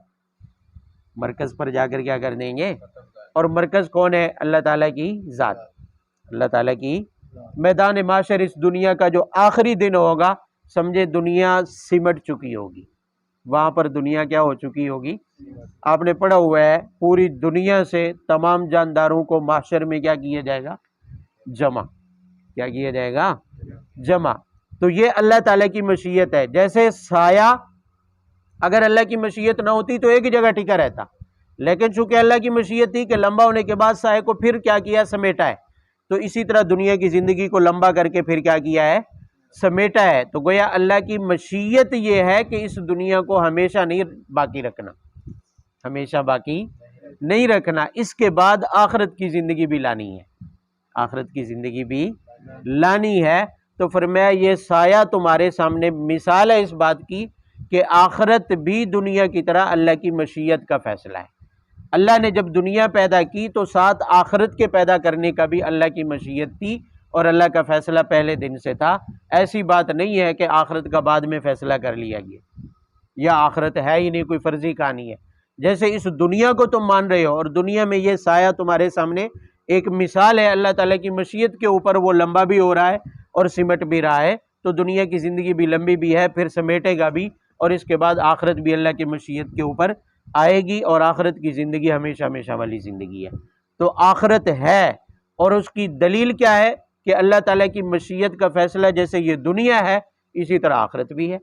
مرکز پر جا کر کیا کر دیں گے؟ اور مرکز کون ہے؟ اللہ تعالیٰ کی ذات، اللہ تعالیٰ کی۔ میدان معاشر اس دنیا کا جو آخری دن ہوگا، سمجھے دنیا سمٹ چکی ہوگی، وہاں پر دنیا کیا ہو چکی ہوگی؟ آپ نے پڑھا ہوا ہے پوری دنیا سے تمام جانداروں کو محشر میں کیا کیا جائے گا؟ جمع۔ کیا کیا جائے گا؟ جمع۔ تو یہ اللہ تعالیٰ کی مشیت ہے۔ جیسے سایہ اگر اللہ کی مشیت نہ ہوتی تو ایک جگہ ٹکا رہتا، لیکن چونکہ اللہ کی مشیت تھی کہ لمبا ہونے کے بعد سائے کو پھر کیا کیا؟ سمیٹا ہے۔ تو اسی طرح دنیا کی زندگی کو لمبا کر کے پھر کیا کیا ہے؟ سمیٹا ہے۔ تو گویا اللہ کی مشیت یہ ہے کہ اس دنیا کو ہمیشہ نہیں باقی رکھنا، ہمیشہ باقی نہیں رکھنا، اس کے بعد آخرت کی زندگی بھی لانی ہے، آخرت کی زندگی بھی لانی ہے۔ تو فرمایا یہ سایہ تمہارے سامنے مثال ہے اس بات کی کہ آخرت بھی دنیا کی طرح اللہ کی مشیت کا فیصلہ ہے۔ اللہ نے جب دنیا پیدا کی تو ساتھ آخرت کے پیدا کرنے کا بھی اللہ کی مشیت تھی اور اللہ کا فیصلہ پہلے دن سے تھا۔ ایسی بات نہیں ہے کہ آخرت کا بعد میں فیصلہ کر لیا گیا، یا آخرت ہے ہی نہیں، کوئی فرضی کہانی ہے۔ جیسے اس دنیا کو تم مان رہے ہو اور دنیا میں یہ سایہ تمہارے سامنے ایک مثال ہے اللہ تعالیٰ کی مشیت کے اوپر، وہ لمبا بھی ہو رہا ہے اور سمٹ بھی رہا ہے، تو دنیا کی زندگی بھی لمبی بھی ہے، پھر سمیٹے گا بھی، اور اس کے بعد آخرت بھی اللہ کی مشیت کے اوپر آئے گی، اور آخرت کی زندگی ہمیشہ ہمیشہ والی زندگی ہے۔ تو آخرت ہے، اور اس کی دلیل کیا ہے؟ کہ اللہ تعالیٰ کی مشیت کا فیصلہ جیسے یہ دنیا ہے اسی طرح آخرت بھی ہے،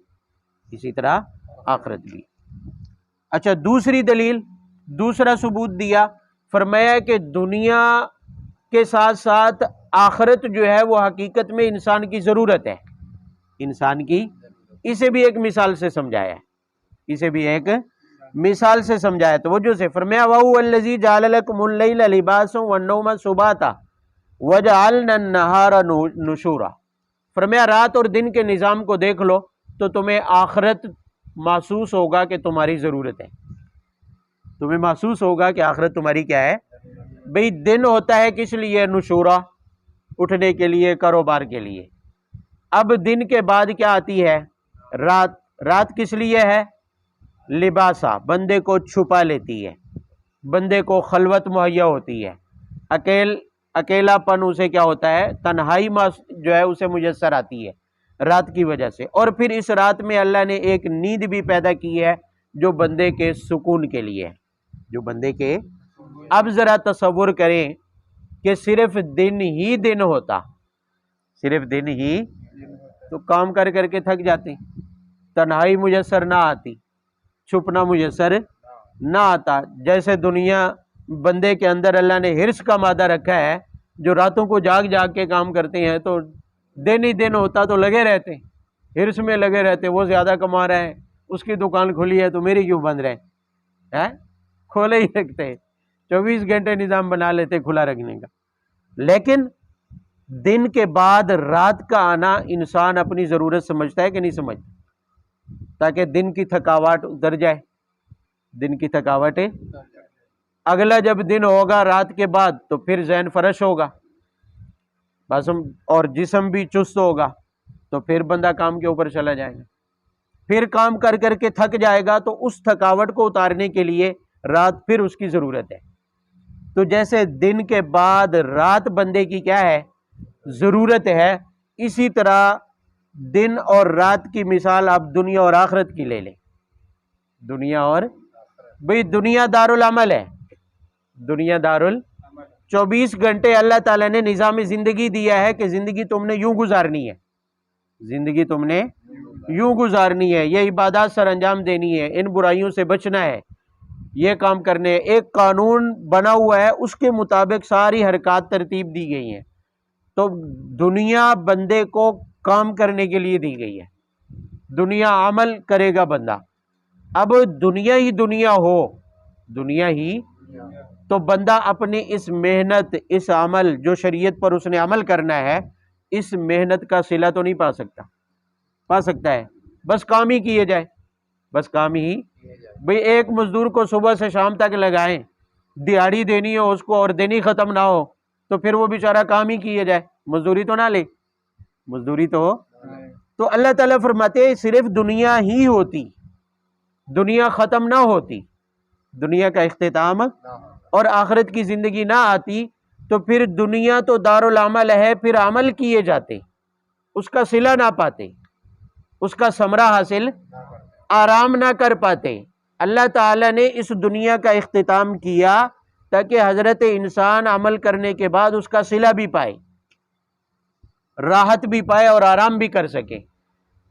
اسی طرح آخرت بھی۔ اچھا، دوسری دلیل، دوسرا ثبوت دیا، فرمایا کہ دنیا کے ساتھ ساتھ آخرت جو ہے وہ حقیقت میں انسان کی ضرورت ہے، انسان کی۔ اسے بھی ایک مثال سے سمجھایا ہے، اسے بھی ایک مثال سے سمجھایا۔ توجہ سے فرمایا وَهُوَ الَّذِي جَعَلَ لَكُمُ اللَّيْلَ لِبَاسًا وَالنَّوْمَ سُبَاتًا وَجَعَلْنَا النَّهَارَ نُشُورًا۔ فرمایا رات اور دن کے نظام کو دیکھ لو تو تمہیں آخرت محسوس ہوگا کہ تمہاری ضرورت ہے، تمہیں محسوس ہوگا کہ آخرت تمہاری کیا ہے بھئی۔ دن ہوتا ہے کس لیے؟ نشورا، اٹھنے کے لیے، کاروبار کے لیے۔ اب دن کے بعد کیا آتی ہے؟ رات۔ رات کس لیے ہے؟ لباسا، بندے کو چھپا لیتی ہے، بندے کو خلوت مہیا ہوتی ہے، اکیلا پن اسے کیا ہوتا ہے؟ تنہائی جو ہے اسے میسر آتی ہے رات کی وجہ سے۔ اور پھر اس رات میں اللہ نے ایک نیند بھی پیدا کی ہے جو بندے کے سکون کے لیے ہے، جو بندے کے۔ اب ذرا تصور کریں کہ صرف دن ہی دن ہوتا، صرف دن ہی، تو کام کر کر کے تھک جاتے، تنہائی میسر نہ آتی، چھپنا میسر نہ آتا۔ جیسے دنیا بندے کے اندر اللہ نے ہرس کا مادہ رکھا ہے، جو راتوں کو جاگ جاگ کے کام کرتے ہیں، تو دن ہی دن ہوتا تو لگے رہتے، ہرس میں لگے رہتے، وہ زیادہ کما رہے ہیں، اس کی دکان کھلی ہے تو میری کیوں بند رہے ہیں؟ کھولے ہی رکھتے ہیں، 24 گھنٹے نظام بنا لیتے کھلا رکھنے کا. لیکن دن کے بعد رات کا آنا انسان اپنی ضرورت سمجھتا ہے کہ نہیں سمجھتا، تاکہ دن کی تھکاوٹ اتر جائے. دن کی تھکاوٹ ہے، اگلا جب دن ہوگا رات کے بعد تو پھر ذہن فرش ہوگا بس، اور جسم بھی چست ہوگا، تو پھر بندہ کام کے اوپر چلا جائے گا. پھر کام کر کر کے تھک جائے گا، تو اس تھکاوٹ کو اتارنے کے لیے رات پھر اس کی ضرورت ہے. تو جیسے دن کے بعد رات بندے کی کیا ہے، ضرورت ہے، اسی طرح دن اور رات کی مثال آپ دنیا اور آخرت کی لے لیں. دنیا اور بھئی دنیا دارالعمل ہے، دنیا 24 گھنٹے اللہ تعالیٰ نے نظام زندگی دیا ہے کہ زندگی تم نے یوں گزارنی ہے، زندگی تم نے یوں گزارنی ہے، یہ عبادات سر انجام دینی ہے، ان برائیوں سے بچنا ہے، یہ کام کرنے. ایک قانون بنا ہوا ہے، اس کے مطابق ساری حرکات ترتیب دی گئی ہیں. تو دنیا بندے کو کام کرنے کے لیے دی گئی ہے، دنیا عمل کرے گا بندہ. اب دنیا ہی دنیا ہو، دنیا ہی تو بندہ اپنی اس محنت، اس عمل جو شریعت پر اس نے عمل کرنا ہے، اس محنت کا صلہ تو نہیں پا سکتا. پا سکتا ہے؟ بس کام ہی کیے جائے، بس کام ہی. بھئی ایک مزدور کو صبح سے شام تک لگائیں، دیہاڑی دینی ہو اس کو اور دینی ختم نہ ہو، تو پھر وہ بیچارہ کام ہی کیے جائے، مزدوری تو نہ لے، مزدوری تو اللہ تعالیٰ فرماتے ہیں صرف دنیا ہی ہوتی، دنیا ختم نہ ہوتی، دنیا کا اختتام اور آخرت کی زندگی نہ آتی، تو پھر دنیا تو دارالعمل ہے، پھر عمل کیے جاتے، اس کا صلہ نہ پاتے، اس کا ثمرہ حاصل آرام نہ کر پاتے. اللہ تعالیٰ نے اس دنیا کا اختتام کیا تاکہ حضرت انسان عمل کرنے کے بعد اس کا صلہ بھی پائے، راحت بھی پائے اور آرام بھی کر سکے.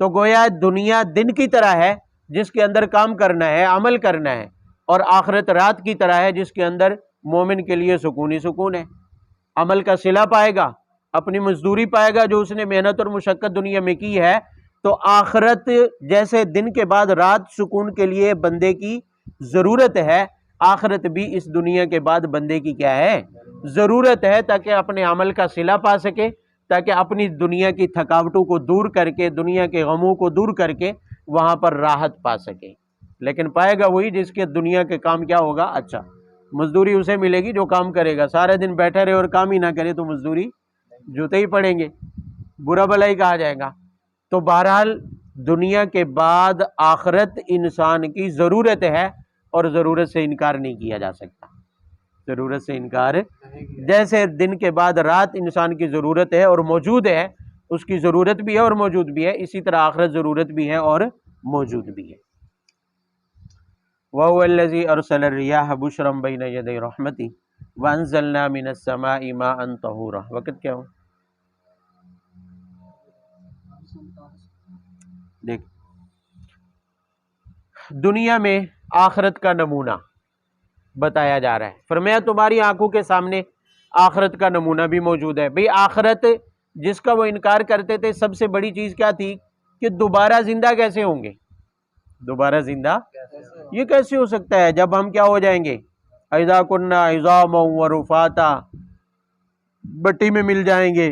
تو گویا دنیا دن کی طرح ہے جس کے اندر کام کرنا ہے، عمل کرنا ہے، اور آخرت رات کی طرح ہے جس کے اندر مومن کے لیے سکون ہی سکون ہے. عمل کا صلہ پائے گا، اپنی مزدوری پائے گا جو اس نے محنت اور مشقت دنیا میں کی ہے. تو آخرت جیسے دن کے بعد رات سکون کے لیے بندے کی ضرورت ہے، آخرت بھی اس دنیا کے بعد بندے کی کیا ہے، ضرورت ہے، تاکہ اپنے عمل کا صلہ پا سکے، تاکہ اپنی دنیا کی تھکاوٹوں کو دور کر کے، دنیا کے غموں کو دور کر کے وہاں پر راحت پا سکے. لیکن پائے گا وہی جس کے دنیا کے کام کیا ہوگا، اچھا مزدوری اسے ملے گی جو کام کرے گا. سارے دن بیٹھے رہے اور کام ہی نہ کرے تو مزدوری جوتے ہی پڑیں گے، برا بھلا ہی کہا جائے گا. تو بہرحال دنیا کے بعد آخرت انسان کی ضرورت ہے، اور ضرورت سے انکار نہیں کیا جا سکتا، ضرورت سے انکار. جیسے دن کے بعد رات انسان کی ضرورت ہے اور موجود ہے، اس کی ضرورت بھی ہے اور موجود بھی ہے، اسی طرح آخرت ضرورت بھی ہے اور موجود بھی ہے. وَهُوَ الَّذِي أَرْسَلَ الرِّيَاحَ بُشْرًا بَيْنَ يَدَيْ رَحْمَتِهِ وَأَنزَلْنَا مِنَ السَّمَاءِ مَاءً طَهُورًا. وقت کیا ہو دیکھ، دنیا میں آخرت کا نمونہ بتایا جا رہا ہے. فرمایا تمہاری آنکھوں کے سامنے آخرت کا نمونہ بھی موجود ہے. بھئی آخرت جس کا وہ انکار کرتے تھے، سب سے بڑی چیز کیا تھی کہ دوبارہ زندہ کیسے ہوں گے، دوبارہ زندہ یہ کیسے ہو سکتا ہے جب ہم کیا ہو جائیں گے، اذا كنا عظاما ورفاتا، مٹی میں مل جائیں گے،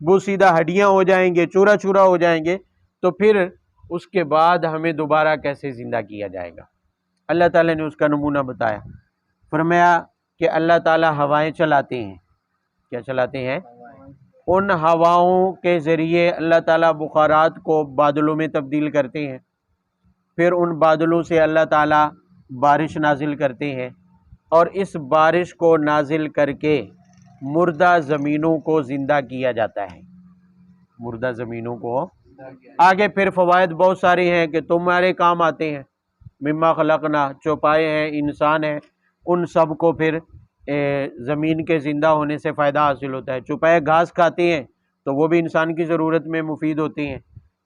بوسیدہ ہڈیاں ہو جائیں گے، چورا چورا ہو جائیں گے، تو پھر اس کے بعد ہمیں دوبارہ کیسے زندہ کیا جائے گا. اللہ تعالیٰ نے اس کا نمونہ بتایا. فرمایا کہ اللہ تعالیٰ ہوائیں چلاتے ہیں. کیا چلاتے ہیں؟ ان ہواؤں کے ذریعے اللہ تعالیٰ بخارات کو بادلوں میں تبدیل کرتے ہیں، پھر ان بادلوں سے اللہ تعالیٰ بارش نازل کرتے ہیں، اور اس بارش کو نازل کر کے مردہ زمینوں کو زندہ کیا جاتا ہے. مردہ زمینوں کو آگے پھر فوائد بہت سارے ہیں کہ تمہارے کام آتے ہیں. مما خلقنا، چوپائے ہیں، انسان ہیں، ان سب کو پھر زمین کے زندہ ہونے سے فائدہ حاصل ہوتا ہے. چوپائے گھاس کھاتے ہیں تو وہ بھی انسان کی ضرورت میں مفید ہوتے ہیں.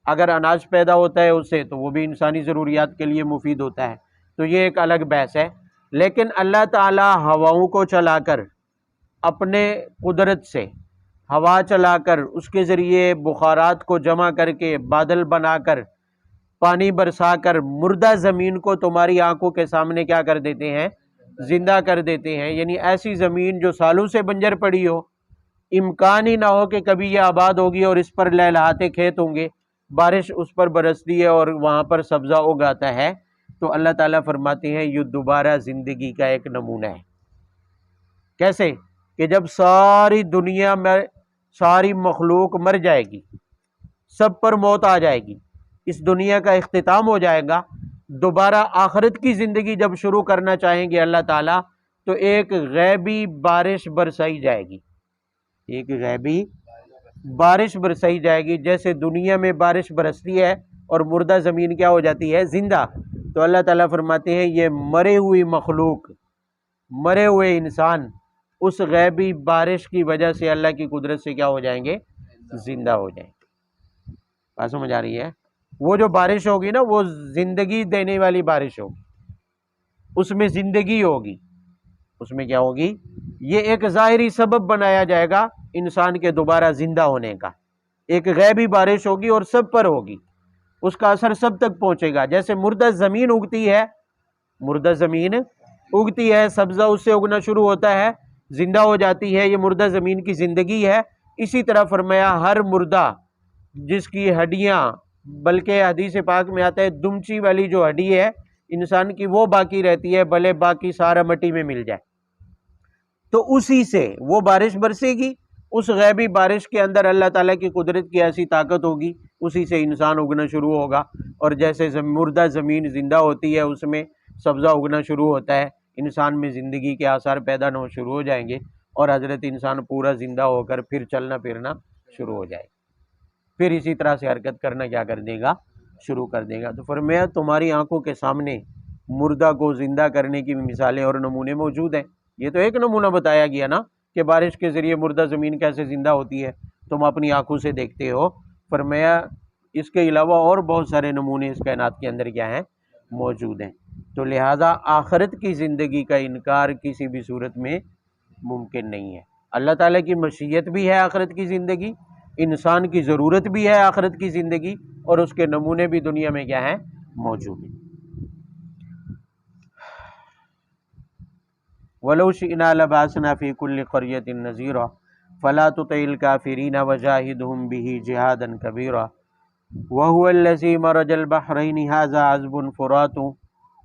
اگر اناج پیدا ہوتا ہے اس سے تو وہ بھی انسانی ضروریات کے لیے مفید ہوتا ہے. تو یہ ایک الگ بحث ہے. لیکن اللہ تعالیٰ ہواؤں کو چلا کر، اپنے قدرت سے ہوا چلا کر، اس کے ذریعے بخارات کو جمع کر کے بادل بنا کر پانی برسا کر مردہ زمین کو تمہاری آنکھوں کے سامنے کیا کر دیتے ہیں، زندہ کر دیتے ہیں، یعنی ایسی زمین جو سالوں سے بنجر پڑی ہو، امکان ہی نہ ہو کہ کبھی یہ آباد ہوگی اور اس پر لہلہاتے کھیت ہوں گے، بارش اس پر برستی ہے اور وہاں پر سبزہ اگاتا ہے، تو اللہ تعالیٰ فرماتے ہیں یہ دوبارہ زندگی کا ایک نمونہ ہے۔ کیسے کہ جب ساری دنیا میں ساری مخلوق مر جائے گی، سب پر موت آ جائے گی، اس دنیا کا اختتام ہو جائے گا، دوبارہ آخرت کی زندگی جب شروع کرنا چاہیں گے اللہ تعالیٰ، تو ایک غیبی بارش برسائی جائے گی، ایک غیبی بارش برسائی جائے گی۔ جیسے دنیا میں بارش برستی ہے اور مردہ زمین کیا ہو جاتی ہے؟ زندہ۔ تو اللہ تعالیٰ فرماتے ہیں یہ مرے ہوئی مخلوق، مرے ہوئے انسان اس غیبی بارش کی وجہ سے اللہ کی قدرت سے کیا ہو جائیں گے؟ زندہ ہو جائیں گے۔ بات سمجھ آ رہی ہے؟ وہ جو بارش ہوگی نا وہ زندگی دینے والی بارش ہوگی، اس میں زندگی ہوگی، اس میں کیا ہوگی؟ یہ ایک ظاہری سبب بنایا جائے گا انسان کے دوبارہ زندہ ہونے کا، ایک غیبی بارش ہوگی اور سب پر ہوگی، اس کا اثر سب تک پہنچے گا۔ جیسے مردہ زمین اگتی ہے، مردہ زمین اگتی ہے، سبزہ اس سے اگنا شروع ہوتا ہے، زندہ ہو جاتی ہے، یہ مردہ زمین کی زندگی ہے۔ اسی طرح فرمایا ہر مردہ جس کی ہڈیاں، بلکہ حدیث پاک میں آتا ہے دمچی والی جو ہڈی ہے انسان کی وہ باقی رہتی ہے، بھلے باقی سارا مٹی میں مل جائے، تو اسی سے وہ بارش برسے گی، اس غیبی بارش کے اندر اللہ تعالیٰ کی قدرت کی ایسی طاقت ہوگی، اسی سے انسان اگنا شروع ہوگا، اور جیسے مردہ زمین زندہ ہوتی ہے اس میں سبزہ اگنا شروع ہوتا ہے، انسان میں زندگی کے آثار پیدا ہونا شروع ہو جائیں گے، اور حضرت انسان پورا زندہ ہو کر پھر چلنا پھرنا شروع ہو جائے گا، پھر اسی طرح سے حرکت کرنا کیا کر دے گا؟ شروع کر دے گا۔ تو فرمایا تمہاری آنکھوں کے سامنے مردہ کو زندہ کرنے کی مثالیں اور نمونے موجود ہیں۔ یہ تو ایک نمونہ بتایا گیا نا کہ بارش کے ذریعے مردہ زمین کیسے زندہ ہوتی ہے، تم اپنی آنکھوں سے دیکھتے ہو۔ فرمایا اس کے علاوہ اور بہت سارے نمونے اس کائنات کے اندر کیا ہیں؟ موجود ہیں۔ تو لہٰذا آخرت کی زندگی کا انکار کسی بھی صورت میں ممکن نہیں ہے۔ اللہ تعالیٰ کی مشیت بھی ہے آخرت کی زندگی، انسان کی ضرورت بھی ہے آخرت کی زندگی، اور اس کے نمونے بھی دنیا میں کیا ہیں؟ موجود ہیں۔ وَلَوْ شِئْنَا لَبَعَثْنَا فِي كُلِّ قَرْيَةٍ نَذِيرًا فَلَا تُطِعِ الْكَافِرِينَ وَجَاهِدْهُمْ بِهِ جِهَادًا كَبِيرًا وَهُوَ الَّذِي مَرَجَ الْبَحْرَيْنِ هَذَا عَذْبٌ فُرَاتٌ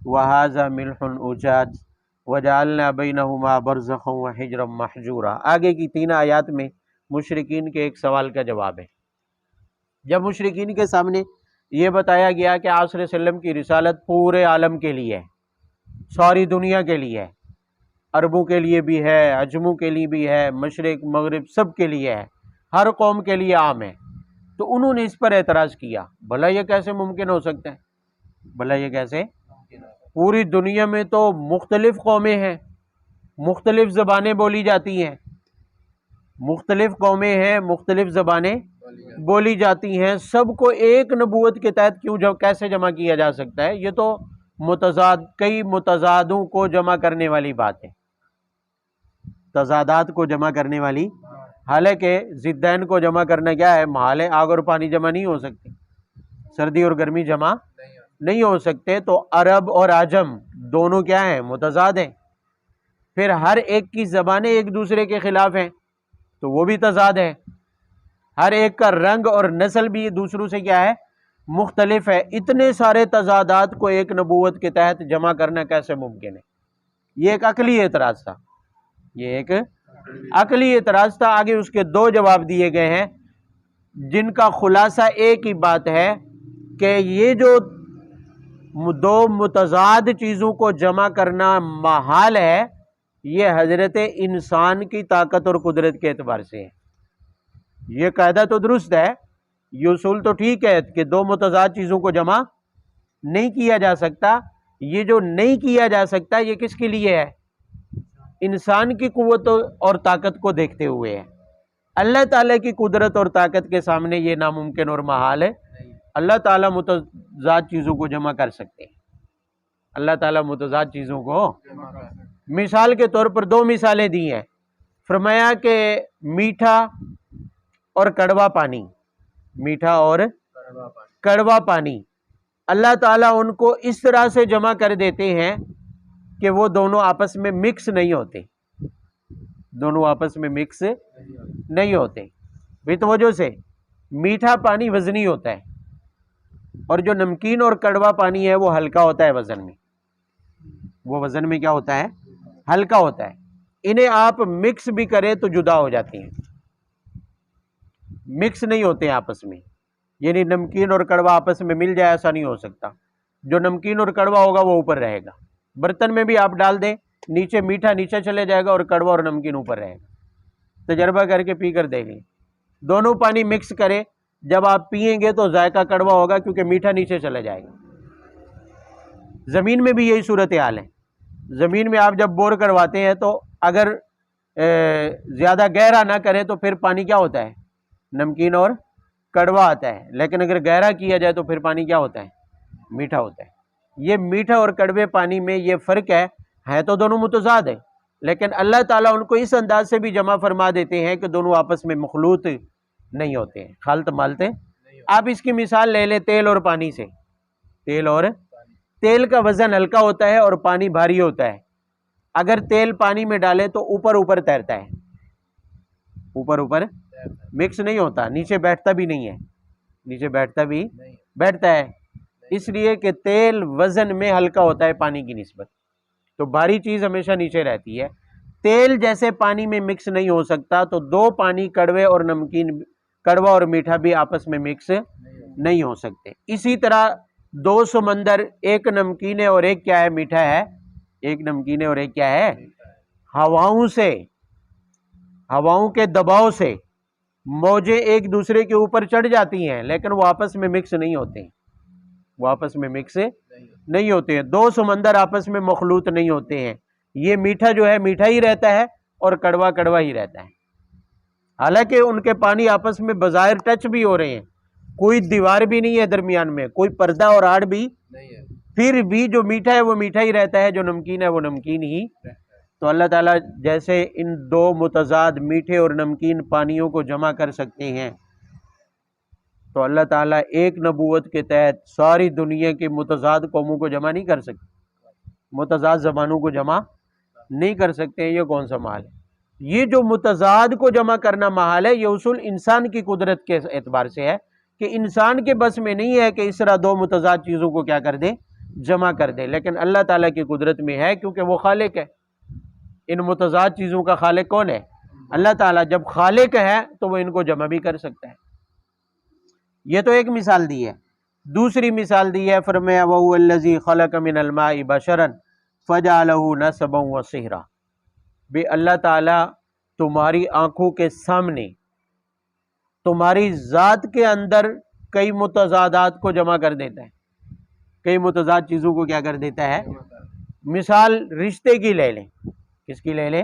وَهَذَا مِلْحٌ أُجَاجٌ وَجَعَلْنَا بَيْنَهُمَا بَرْزَخًا وَحِجْرًا مَحْجُورًا۔ آگے کی 3 آیات میں مشرکین کے ایک سوال کا جواب ہے۔ جب مشرکین کے سامنے یہ بتایا گیا کہ آپ صلی اللہ علیہ وسلم کی رسالت پورے عالم کے لیے ہے، ساری دنیا کے لیے ہے، عربوں کے لیے بھی ہے، عجموں کے لیے بھی ہے، مشرق مغرب سب کے لیے ہے، ہر قوم کے لیے عام ہے، تو انہوں نے اس پر اعتراض کیا، بھلا یہ کیسے ممکن ہو سکتا ہے؟ بھلا یہ کیسے؟ پوری دنیا میں تو مختلف قومیں ہیں، مختلف زبانیں بولی جاتی ہیں، مختلف قومیں ہیں، مختلف زبانیں بولی جاتی ہیں، سب کو ایک نبوت کے تحت کیسے جمع کیا جا سکتا ہے؟ یہ تو کئی متضادوں کو جمع کرنے والی بات ہے، تضادات کو جمع کرنے والی، حالانکہ ضدین کو جمع کرنا کیا ہے؟ محال ہے، آگ اور پانی جمع نہیں ہو سکتے، سردی اور گرمی جمع نہیں ہو سکتے، تو عرب اور عجم دونوں کیا ہیں؟ متضاد ہیں، پھر ہر ایک کی زبانیں ایک دوسرے کے خلاف ہیں تو وہ بھی تضاد ہے، ہر ایک کا رنگ اور نسل بھی دوسروں سے کیا ہے؟ مختلف ہے، اتنے سارے تضادات کو ایک نبوت کے تحت جمع کرنا کیسے ممکن ہے؟ یہ ایک عقلی اعتراض تھا، یہ ایک عقلی اعتراض تھا۔ آگے اس کے 2 جواب دیے گئے ہیں جن کا خلاصہ ایک ہی بات ہے کہ یہ جو 2 متضاد چیزوں کو جمع کرنا محال ہے، یہ حضرت انسان کی طاقت اور قدرت کے اعتبار سے ہے۔ یہ قاعدہ تو درست ہے، یہ اصول تو ٹھیک ہے کہ 2 متضاد چیزوں کو جمع نہیں کیا جا سکتا، یہ جو نہیں کیا جا سکتا یہ کس کے لیے ہے؟ انسان کی قوت اور طاقت کو دیکھتے ہوئے ہے۔ اللہ تعالیٰ کی قدرت اور طاقت کے سامنے یہ ناممکن اور محال ہے۔ اللہ تعالیٰ متضاد چیزوں کو جمع کر سکتے ہیں، اللہ تعالیٰ متضاد چیزوں کو، مثال کے طور پر 2 مثالیں دی ہیں، فرمایا کہ میٹھا اور کڑوا پانی، میٹھا اور کڑوا پانی، اللہ تعالیٰ ان کو اس طرح سے جمع کر دیتے ہیں کہ وہ دونوں آپس میں مکس نہیں ہوتے، دونوں آپس میں مکس نہیں ہوتے۔ بے توجہ سے، میٹھا پانی وزنی ہوتا ہے اور جو نمکین اور کڑوا پانی ہے وہ ہلکا ہوتا ہے وزن میں، وہ وزن میں کیا ہوتا ہے؟ ہلکا ہوتا ہے۔ انہیں آپ مکس بھی کریں تو جدا ہو جاتے ہیں، مکس نہیں ہوتے ہیں آپس میں، یعنی نمکین اور کڑوا آپس میں مل جائے ایسا نہیں ہو سکتا۔ جو نمکین اور کڑوا ہوگا وہ اوپر رہے گا، برتن میں بھی آپ ڈال دیں نیچے میٹھا نیچے چلے جائے گا اور کڑوا اور نمکین اوپر رہے گا۔ تجربہ کر کے پی کر دیکھیں، دونوں پانی مکس کریں، جب آپ پیئیں گے تو ذائقہ کڑوا ہوگا کیونکہ میٹھا نیچے چلا جائے گا۔ زمین میں بھی یہی صورتحال ہے، زمین میں آپ جب بور کرواتے ہیں تو اگر زیادہ گہرا نہ کریں تو پھر پانی کیا ہوتا ہے؟ نمکین اور کڑوا آتا ہے، لیکن اگر گہرا کیا جائے تو پھر پانی کیا ہوتا ہے؟ میٹھا ہوتا ہے۔ یہ میٹھا اور کڑوے پانی میں یہ فرق ہے تو دونوں متضاد ہیں، لیکن اللہ تعالیٰ ان کو اس انداز سے بھی جمع فرما دیتے ہیں کہ دونوں آپس میں مخلوط نہیں ہوتے ہیں، خلط مالتے۔ آپ اس کی مثال لے لیں تیل اور پانی سے، تیل کا وزن ہلکا ہوتا ہے اور پانی بھاری ہوتا ہے۔ اگر تیل پانی میں ڈالیں تو اوپر اوپر تیرتا ہے، اوپر اوپر مکس نہیں ہوتا، نیچے بیٹھتا بھی نہیں ہے، نیچے بیٹھتا ہے، اس لیے کہ تیل وزن میں ہلکا ہوتا ہے پانی کی نسبت، تو بھاری چیز ہمیشہ نیچے رہتی ہے۔ تیل جیسے پانی میں مکس نہیں ہو سکتا تو دو پانی کڑوے اور نمکین، کڑوا اور میٹھا بھی آپس میں مکس نہیں ہو سکتے۔ اسی طرح دو سمندر، ایک نمکین اور ایک کیا ہے؟ میٹھا ہے۔ ایک نمکین اور ایک کیا ہے؟ ہواؤں کے دباؤ سے موجیں ایک دوسرے کے اوپر چڑھ جاتی ہیں لیکن وہ آپس میں مکس نہیں ہوتے، وہ آپس میں مکس نہیں ہوتے ہیں۔ دو سمندر آپس میں مخلوط نہیں ہوتے ہیں، یہ میٹھا جو ہے میٹھا ہی رہتا ہے اور کڑوا کڑوا ہی رہتا ہے، حالانکہ ان کے پانی آپس میں بظاہر ٹچ بھی ہو رہے ہیں، کوئی دیوار بھی نہیں ہے درمیان میں، کوئی پردہ اور آڑ بھی نہیں ہے، پھر بھی جو میٹھا ہے وہ میٹھا ہی رہتا ہے، جو نمکین ہے وہ نمکین ہی۔ تو اللہ تعالیٰ جیسے ان دو متضاد میٹھے اور نمکین پانیوں کو جمع کر سکتے ہیں، تو اللہ تعالیٰ ایک نبوت کے تحت ساری دنیا کے متضاد قوموں کو جمع نہیں کر سکتے، متضاد زبانوں کو جمع نہیں کر سکتے۔ یہ کون سا محال ہے؟ یہ جو متضاد کو جمع کرنا محال ہے، یہ اصول انسان کی قدرت کے اعتبار سے ہے کہ انسان کے بس میں نہیں ہے کہ اس طرح دو متضاد چیزوں کو کیا کر دے؟ جمع کر دے، لیکن اللہ تعالیٰ کی قدرت میں ہے کیونکہ وہ خالق ہے۔ ان متضاد چیزوں کا خالق کون ہے؟ اللہ تعالیٰ۔ جب خالق ہے تو وہ ان کو جمع بھی کر سکتا ہے۔ یہ تو ایک مثال دی ہے۔ دوسری مثال دی ہے، فرمایا وَهُوَ الَّذِي خَلَقَ مِنَ الْمَاءِ بَشَرًا فَجَعَلَهُ نَسَبًا وَصِهْرًا۔ بے اللہ تعالیٰ تمہاری آنکھوں کے سامنے تمہاری ذات کے اندر کئی متضادات کو جمع کر دیتا ہے، کئی متضاد چیزوں کو کیا کر دیتا ہے؟ مثال رشتے کی لے لیں، کس کی لے لیں؟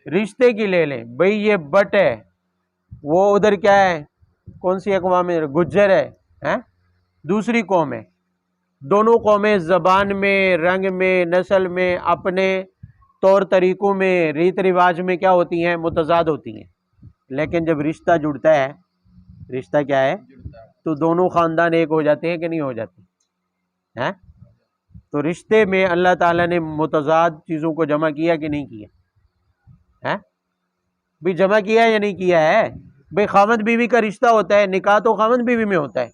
رشتے کی لے لیں۔ بھئی یہ بٹ ہے، وہ ادھر کیا ہے؟ کون سی اقوام ہے؟ گجر ہے، دوسری قوم ہے۔ دونوں قومیں زبان میں، رنگ میں، نسل میں، اپنے طور طریقوں میں، ریت رواج میں کیا ہوتی ہیں؟ متضاد ہوتی ہیں، لیکن جب رشتہ جڑتا ہے، رشتہ کیا ہے؟ تو دونوں خاندان ایک ہو جاتے ہیں کہ نہیں ہو جاتے؟ تو رشتے میں اللہ تعالیٰ نے متضاد چیزوں کو جمع کیا کہ نہیں کیا؟ بھی جمع کیا یا نہیں کیا ہے؟ بھئی خامد بیوی کا رشتہ ہوتا ہے، نکاح تو خامد بیوی میں ہوتا ہے،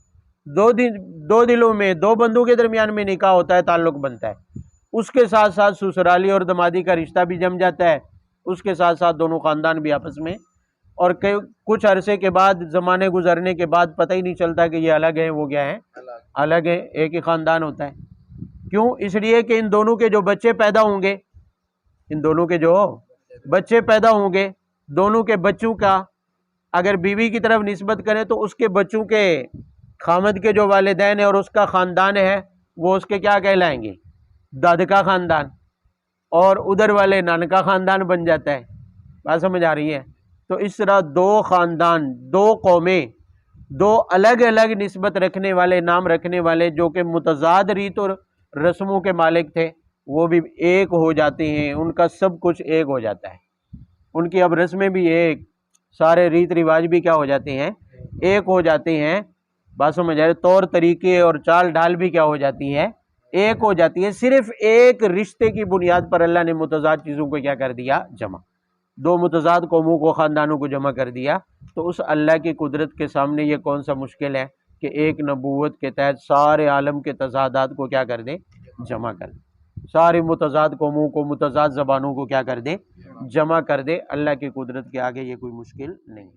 دو دلوں میں، دو بندوں کے درمیان میں نکاح ہوتا ہے، تعلق بنتا ہے، اس کے ساتھ ساتھ سسرالی اور دمادی کا رشتہ بھی جم جاتا ہے، اس کے ساتھ ساتھ دونوں خاندان بھی آپس میں، اور کچھ عرصے کے بعد، زمانے گزرنے کے بعد پتہ ہی نہیں چلتا کہ یہ الگ ہیں، وہ کیا ہیں؟ الگ ہیں، ایک ہی خاندان ہوتا ہے۔ کیوں؟ اس لیے کہ ان دونوں کے جو بچے پیدا ہوں گے، ان دونوں کے جو بچے پیدا ہوں گے، دونوں کے بچوں کا اگر بیوی کی طرف نسبت کریں تو اس کے بچوں کے خامد کے جو والدین ہیں اور اس کا خاندان ہے وہ اس کے کیا کہلائیں گے؟ داد کا خاندان، اور ادھر والے نان کا خاندان بن جاتا ہے۔ بات سمجھ آ رہی ہے؟ تو اس طرح دو خاندان، دو قومیں، دو الگ الگ نسبت رکھنے والے، نام رکھنے والے، جو کہ متضاد ریت اور رسموں کے مالک تھے، وہ بھی ایک ہو جاتے ہیں، ان کا سب کچھ ایک ہو جاتا ہے، ان کی اب رسمیں بھی ایک، سارے ریت رواج بھی کیا ہو جاتے ہیں؟ ایک ہو جاتے ہیں۔ بات سمجھ آ رہی ہے؟ طور طریقے اور چال ڈھال بھی کیا ہو جاتی ہے؟ ایک ہو جاتی ہے. صرف ایک رشتے کی بنیاد پر اللہ نے متضاد چیزوں کو کیا کر دیا؟ جمع. دو متضاد قوموں کو، خاندانوں کو جمع کر دیا. تو اس اللہ کی قدرت کے سامنے یہ کون سا مشکل ہے کہ ایک نبوت کے تحت سارے عالم کے تضادات کو کیا کر دے؟ جمع کر دے. ساری متضاد قوموں کو، متضاد زبانوں کو کیا کر دے؟ جمع کر دے. اللہ کی قدرت کے آگے یہ کوئی مشکل نہیں.